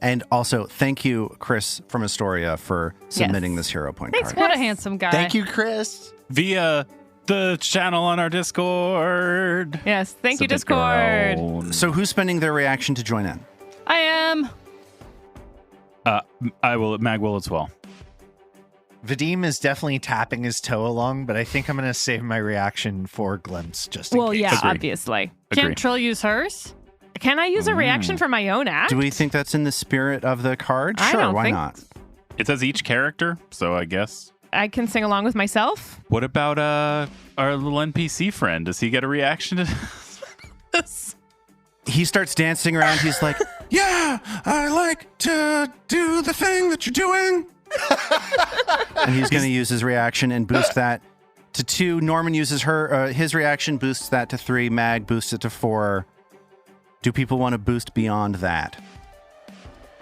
And also, thank you, Chris from Astoria, for submitting this hero point Thanks, card. what a handsome guy. Thank you, Chris. Via the channel on our Discord. Yes, thank you, Discord. So who's spending their reaction to join in? I am. Mag will as well. Vadim is definitely tapping his toe along, but I think I'm going to save my reaction for Glimpse just in case. Yeah, obviously. Can't Trill use hers? Can I use a reaction for my own act? Do we think that's in the spirit of the card? I Sure, don't why think not? It says each character, so I guess. I can sing along with myself. What about our little NPC friend? Does he get a reaction to this? He starts dancing around. He's like, Yeah, I like to do the thing that you're doing. and he's going to use his reaction and boost that to 2. Norman uses his reaction, boosts that to 3. Mag boosts it to 4. Do people want to boost beyond that?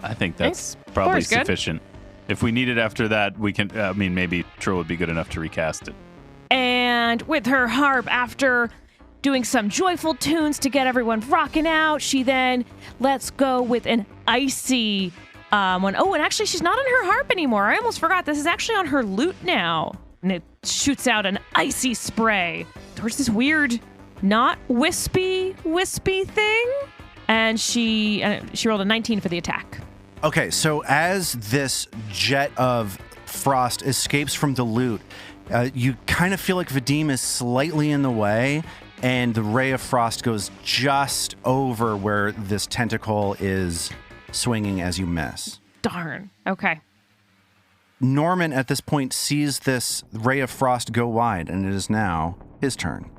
I think that's Thanks. probably 4 is good. sufficient. If we need it after that, we can. Maybe Trill would be good enough to recast it. And with her harp, after doing some joyful tunes to get everyone rocking out, she then lets go with an icy one. Oh, and actually, she's not on her harp anymore. I almost forgot. This is actually on her lute now. And it shoots out an icy spray towards this weird, not wispy thing. And she rolled a 19 for the attack. Okay, so as this jet of frost escapes from the lute, you kind of feel like Vadim is slightly in the way, and the ray of frost goes just over where this tentacle is swinging as you miss. Darn. Okay. Norman, at this point, sees this ray of frost go wide, and it is now his turn.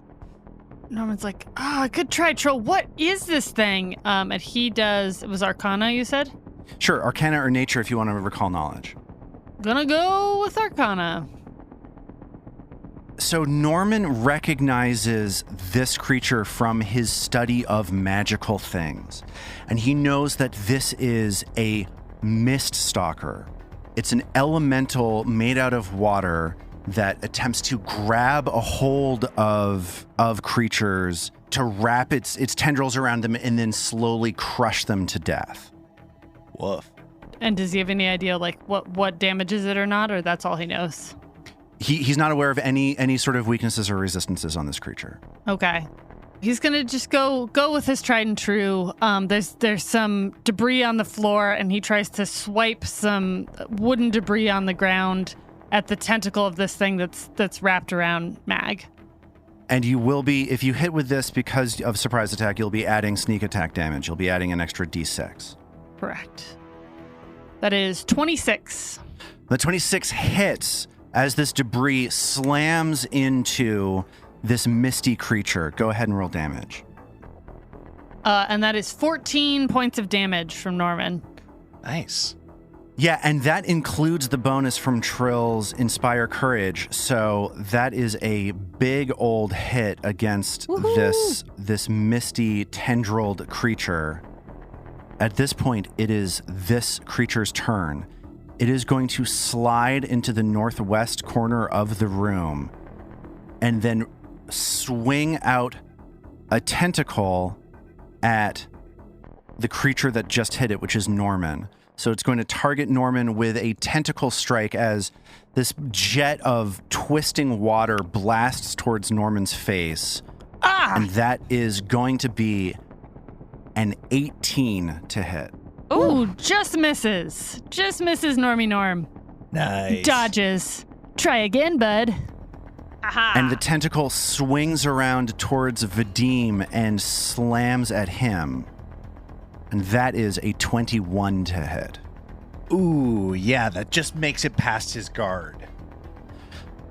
Norman's like, good try, Trill. What is this thing? And he does, it was Arcana, you said? Sure, Arcana or Nature if you want to recall knowledge. Gonna go with Arcana. So Norman recognizes this creature from his study of magical things, and he knows that this is a mist stalker. It's an elemental made out of water that attempts to grab a hold of creatures to wrap its tendrils around them and then slowly crush them to death. Woof. And does he have any idea, like, what damages it or not, or that's all he knows? He's not aware of any sort of weaknesses or resistances on this creature. Okay. He's gonna just go with his tried and true. There's some debris on the floor, and he tries to swipe some wooden debris on the ground at the tentacle of this thing that's wrapped around Mag. And you will be, if you hit with this because of surprise attack, you'll be adding sneak attack damage. You'll be adding an extra d6. Correct. That is 26. The 26 hits as this debris slams into this misty creature. Go ahead and roll damage. And that is 14 points of damage from Norman. Nice. Yeah, and that includes the bonus from Trill's Inspire Courage. So that is a big old hit against this misty tendrilled creature. At this point, it is this creature's turn. It is going to slide into the northwest corner of the room and then swing out a tentacle at the creature that just hit it, which is Norman. So it's going to target Norman with a tentacle strike as this jet of twisting water blasts towards Norman's face. And that is going to be an 18 to hit. Ooh, just misses. Just misses Normie Norm. Nice. Dodges. Try again, bud. Aha. And the tentacle swings around towards Vadim and slams at him. And that is a 21 to hit. Ooh, yeah, that just makes it past his guard.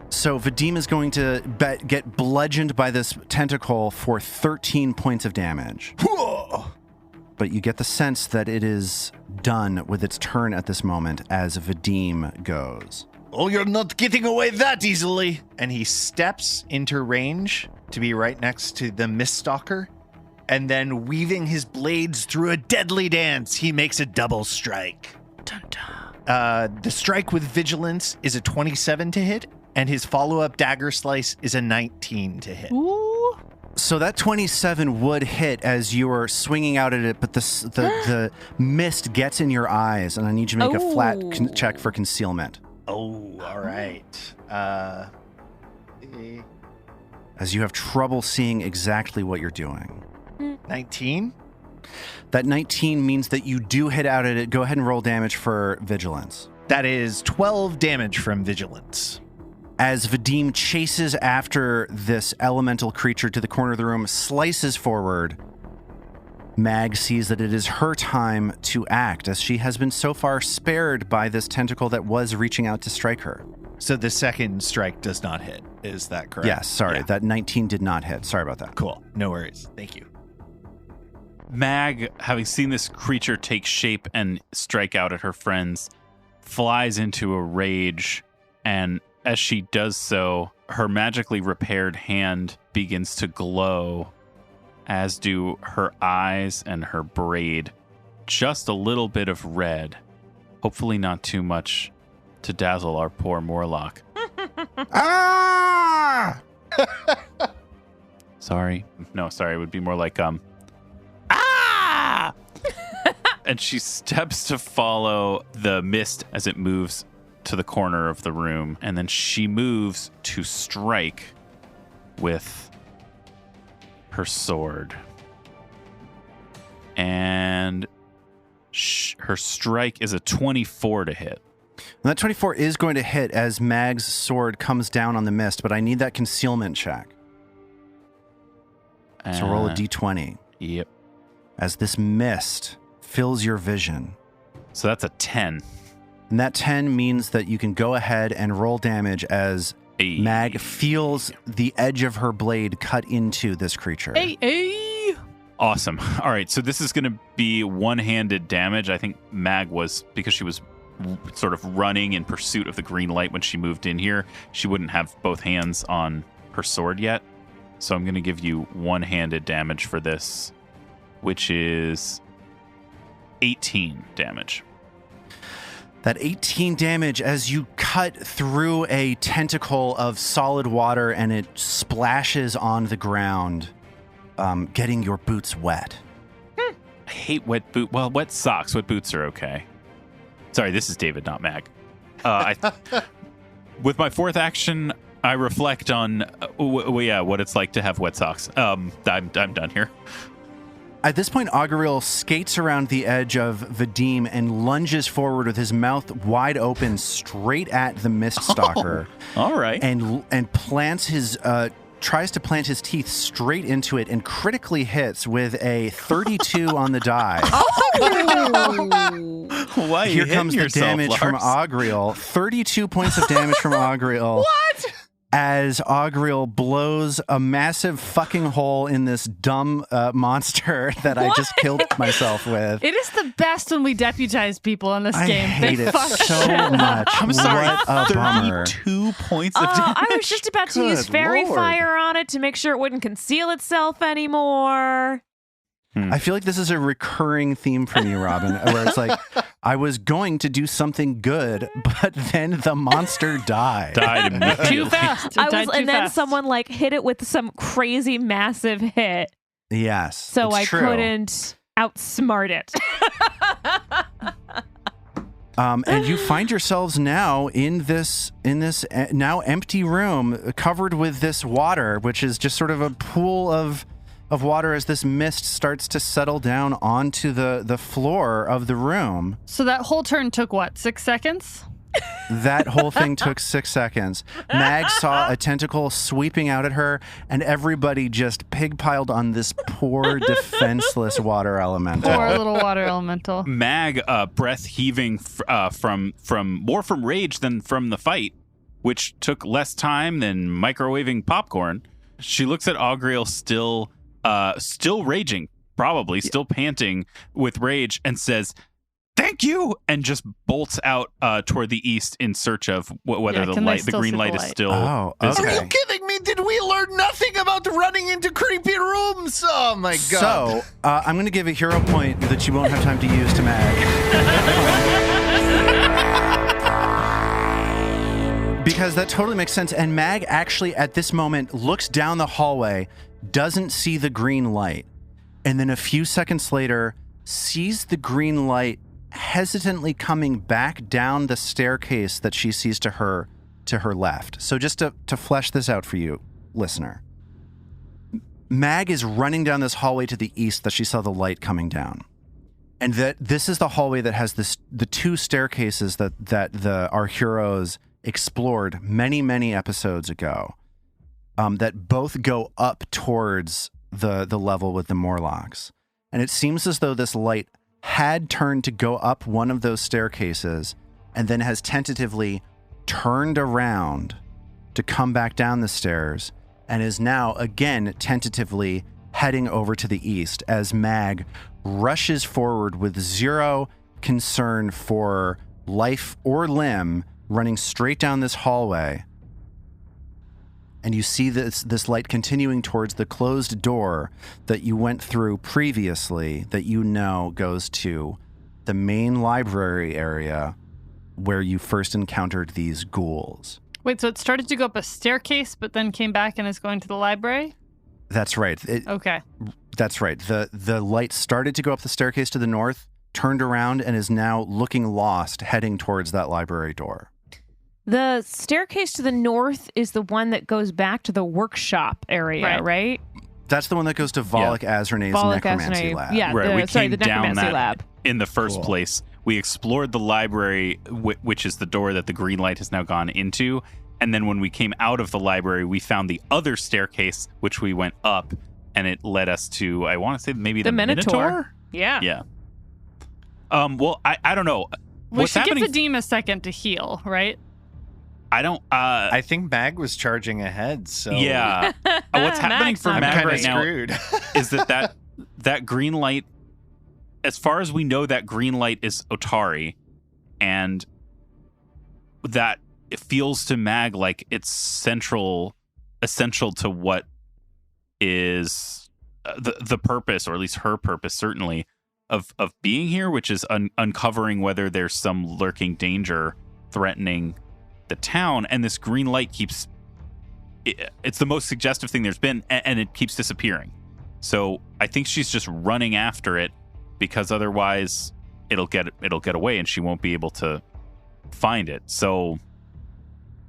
So Vadim is going to get bludgeoned by this tentacle for 13 points of damage. But you get the sense that it is done with its turn at this moment as Vadim goes. Oh, you're not getting away that easily. And he steps into range to be right next to the Miststalker. And then weaving his blades through a deadly dance, he makes a double strike. Dun, dun. The strike with Vigilance is a 27 to hit, and his follow-up dagger slice is a 19 to hit. Ooh. So that 27 would hit as you are swinging out at it, but the mist gets in your eyes, and I need you to make a flat check for concealment. Oh, all right. As you have trouble seeing exactly what you're doing. 19? That 19 means that you do hit out at it. Go ahead and roll damage for Vigilance. That is 12 damage from Vigilance. As Vadim chases after this elemental creature to the corner of the room, slices forward, Mag sees that it is her time to act, as she has been so far spared by this tentacle that was reaching out to strike her. So the second strike does not hit. Is that correct? Yes, sorry. That 19 did not hit. Sorry about that. Cool. No worries. Thank you. Mag, having seen this creature take shape and strike out at her friends, flies into a rage, and as she does so, her magically repaired hand begins to glow, as do her eyes and her braid. Just a little bit of red. Hopefully not too much to dazzle our poor Morlock. Ah! Sorry. No, sorry. It would be more like, ah! And she steps to follow the mist as it moves to the corner of the room. And then she moves to strike with her sword. And her strike is a 24 to hit. And that 24 is going to hit as Mag's sword comes down on the mist, but I need that concealment check. So roll a d20. Yep. As this mist fills your vision. So that's a 10. And that 10 means that you can go ahead and roll damage as Mag feels the edge of her blade cut into this creature. Awesome. All right, so this is going to be one-handed damage. I think Mag was, because she was sort of running in pursuit of the green light when she moved in here, she wouldn't have both hands on her sword yet. So I'm going to give you one-handed damage for this, which is 18 damage. That 18 damage as you cut through a tentacle of solid water and it splashes on the ground, getting your boots wet. I hate wet boots. Well, wet socks. Wet boots are okay. Sorry, this is David, not Mag. With my fourth action, I reflect on what it's like to have wet socks. I'm done here. At this point, Auguriel skates around the edge of Vadim and lunges forward with his mouth wide open straight at the Mist Stalker. Oh, all right. And plants his tries to plant his teeth straight into it and critically hits with a 32 on the die. Why Here comes the damage Lars? from Auguriel. 32 points of damage from Auguriel. What? As Auguriel blows a massive fucking hole in this dumb monster that I just killed myself with. It is the best when we deputize people in this game. I hate They it fuck so shit. much. I'm sorry, What a bummer. 32 points of damage. I was just about to use Good fairy Lord. fire on it to make sure it wouldn't conceal itself anymore. I feel like this is a recurring theme for me, Robin, where it's like, I was going to do something good, but then the monster died. Died immediately. Too fast. And then someone like hit it with some crazy massive hit, Yes. so it's I true. couldn't outsmart it. And you find yourselves now in this now empty room covered with this water, which is just sort of a pool of water as this mist starts to settle down onto the floor of the room. So that whole turn took what, 6 seconds? That whole thing took 6 seconds. Mag saw a tentacle sweeping out at her, and everybody just pig-piled on this poor, defenseless water elemental. Poor little water elemental. Mag, breath heaving from more from rage than from the fight, which took less time than microwaving popcorn. She looks at Auguriel still raging, probably still panting with rage, and says, "Thank you," and just bolts out toward the east in search of whether the green light is still. Oh, visible. okay. Are you kidding me? Did we learn nothing about running into creepy rooms? Oh my god. So, I'm going to give a hero point that you won't have time to use to Mag. Because that totally makes sense. And Mag actually, at this moment, looks down the hallway, doesn't see the green light, and then a few seconds later, sees the green light hesitantly coming back down the staircase that she sees to her left. So just to flesh this out for you, listener. Mag is running down this hallway to the east that she saw the light coming down. And that this is the hallway that has the two staircases that our heroes explored many, many episodes ago, that both go up towards the level with the Morlocks. And it seems as though this light had turned to go up one of those staircases and then has tentatively turned around to come back down the stairs and is now again tentatively heading over to the east as Mag rushes forward with zero concern for life or limb, running straight down this hallway. And you see this light continuing towards the closed door that you went through previously, that you know goes to the main library area where you first encountered these ghouls. Wait, so it started to go up a staircase, but then came back and is going to the library? That's right. Okay. That's right. The light started to go up the staircase to the north, turned around, and is now looking lost, heading towards that library door. The staircase to the north is the one that goes back to the workshop area, right? That's the one that goes to Volek Azrane's necromancy lab. Yeah, right. the necromancy lab. In the first place, we explored the library, which is the door that the green light has now gone into. And then when we came out of the library, we found the other staircase, which we went up, and it led us to, I want to say, maybe the Minotaur? Yeah. Yeah. Well, I don't know. We should give Vadim a second to heal, right? I don't. I think Mag was charging ahead. So yeah. What's happening for Mag right now is that green light. As far as we know, that green light is Otari, and that it feels to Mag like it's essential to what is the purpose, or at least her purpose, certainly of being here, which is uncovering whether there's some lurking danger threatening the town. And this green light it's the most suggestive thing there's been, and it keeps disappearing. So I think she's just running after it, because otherwise it'll get away and she won't be able to find it. So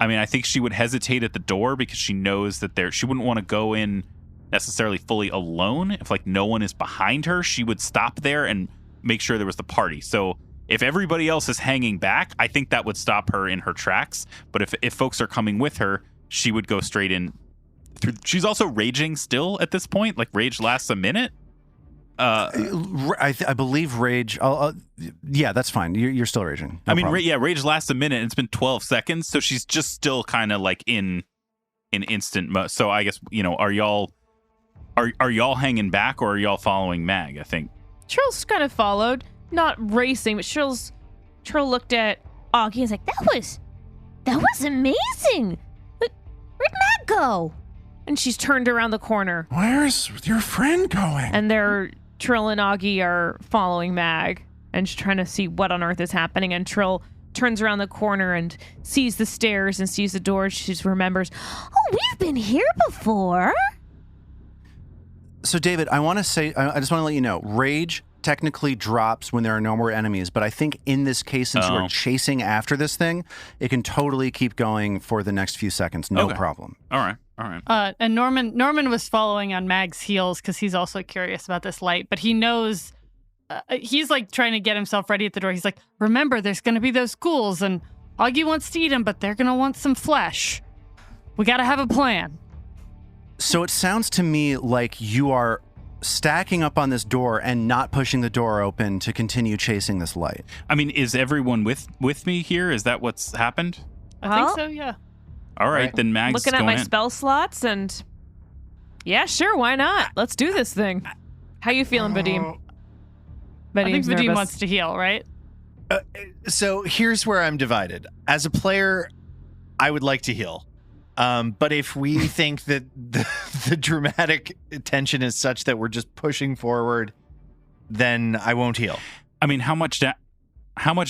I mean, I think she would hesitate at the door because she knows that she wouldn't want to go in necessarily fully alone. If like no one is behind her, she would stop there and make sure there was the party. So if everybody else is hanging back, I think that would stop her in her tracks. But if folks are coming with her, she would go straight in through. She's also raging still at this point. Like rage lasts a minute. I believe rage. Yeah, that's fine. You're still raging. No problem. Rage lasts a minute, and it's been 12 seconds, so she's just still kind of like in instant mode. So I guess are y'all hanging back, or are y'all following Mag? I think Trill's kind of followed, not racing, but Trill looked at Augie and was like, "That was amazing. Where'd Mag go?" And she's turned around the corner. Where's your friend going? And Trill and Augie are following Mag, and she's trying to see what on earth is happening. And Trill turns around the corner and sees the stairs and sees the door. She just remembers, "Oh, we've been here before." So, David, I want to say, I just want to let you know, rage technically drops when there are no more enemies, but I think in this case, since you are chasing after this thing, it can totally keep going for the next few seconds. No problem. All right. And Norman was following on Mag's heels because he's also curious about this light, but he knows he's like trying to get himself ready at the door. He's like, "Remember, there's going to be those ghouls, and Augie wants to eat them, but they're going to want some flesh. We got to have a plan." So it sounds to me like you are stacking up on this door and not pushing the door open to continue chasing this light. I mean, is everyone with me here? Is that what's happened? I think so, yeah. All right, then Mag's looking at my in. spell slots, and yeah, sure, why not? Let's do this thing. How you feeling, Vadim? I think Vadim wants to heal, right? So here's where I'm divided. As a player, I would like to heal. But if we think that the dramatic tension is such that we're just pushing forward, then I won't heal. I mean, how much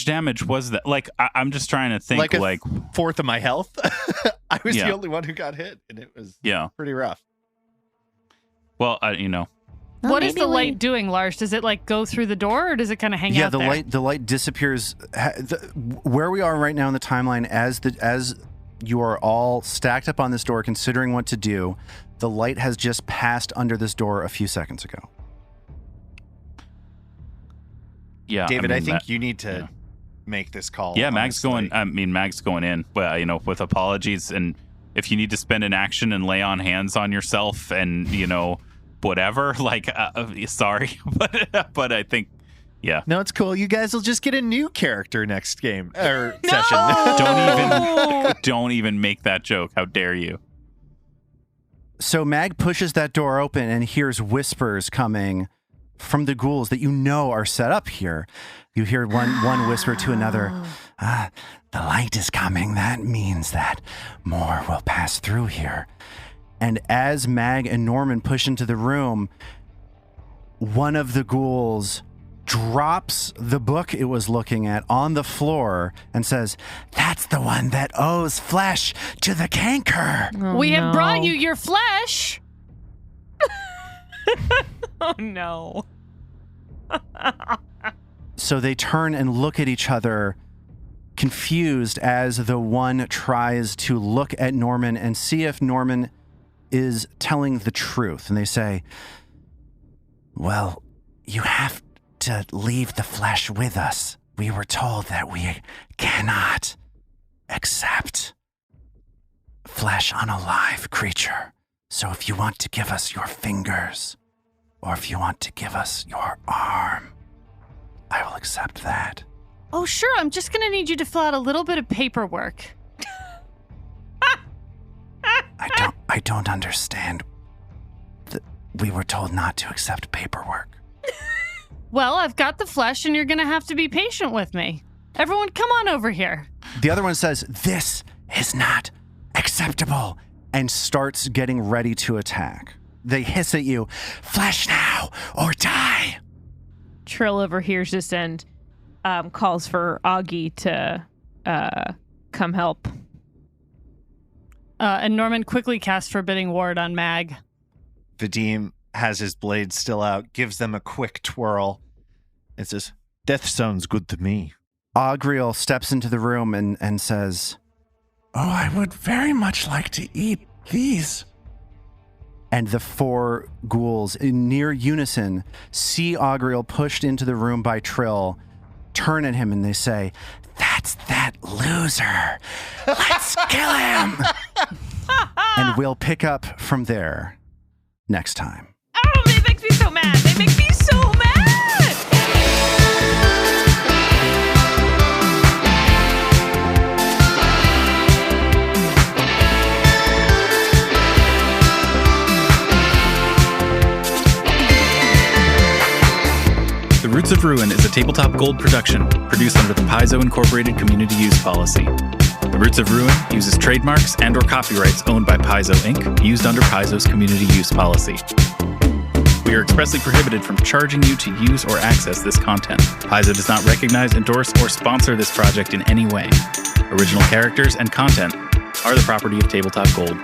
damage was that? Like, I'm just trying to think. Like a fourth of my health. I was the only one who got hit, and it was pretty rough. Well, What is the light doing, Lars? Does it like go through the door, or does it kind of hang out there? Yeah, the light disappears. Where we are right now in the timeline, as you are all stacked up on this door, considering what to do, the light has just passed under this door a few seconds ago. Yeah, David, I think you need to make this call. Yeah, Mag's going in, but with apologies, and if you need to spend an action and lay on hands on yourself, and whatever. Like, sorry, but I think, yeah. No, it's cool. You guys will just get a new character next game or session. Don't even make that joke. How dare you? So Mag pushes that door open and hears whispers coming from the ghouls that you know are set up here. You hear one whisper to another. The light is coming. That means that more will pass through here. And as Mag and Norman push into the room, one of the ghouls drops the book it was looking at on the floor and says, "That's the one that owes flesh to the canker." We have brought you your flesh. Oh, no. So they turn and look at each other, confused, as the one tries to look at Norman and see if Norman is telling the truth. And they say, "Well, you have to leave the flesh with us. We were told that we cannot accept flesh on a live creature. So if you want to give us your fingers, or if you want to give us your arm, I will accept that." Oh, sure. I'm just going to need you to fill out a little bit of paperwork. I don't understand. We were told not to accept paperwork. Well, I've got the flesh, and you're going to have to be patient with me. Everyone, come on over here. The other one says, "This is not acceptable," and starts getting ready to attack. They hiss at you, "Flesh now or die." Trill overhears this and calls for Augie to come help. And Norman quickly casts Forbidding Ward on Mag. Vadim has his blade still out, gives them a quick twirl. It says, "Death sounds good to me." Augriel steps into the room and says, "Oh, I would very much like to eat these." And the four ghouls, in near unison, see Augriel pushed into the room by Trill, turn at him, and they say, "That's that loser. Let's kill him." And we'll pick up from there next time. Oh, they make me so mad. They make me so mad. The Roots of Ruin is a Tabletop Gold production, produced under the Paizo Incorporated Community Use Policy. The Roots of Ruin uses trademarks and/or copyrights owned by Paizo Inc., used under Paizo's Community Use Policy. We are expressly prohibited from charging you to use or access this content. Paizo does not recognize, endorse, or sponsor this project in any way. Original characters and content are the property of Tabletop Gold.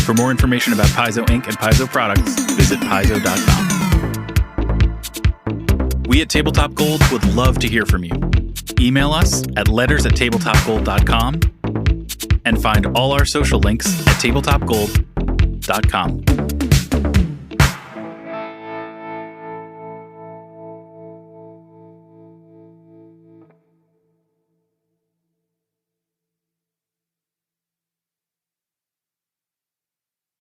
For more information about Paizo Inc. and Paizo products, visit paizo.com. We at Tabletop Gold would love to hear from you. Email us at letters@tabletopgold.com and find all our social links at tabletopgold.com.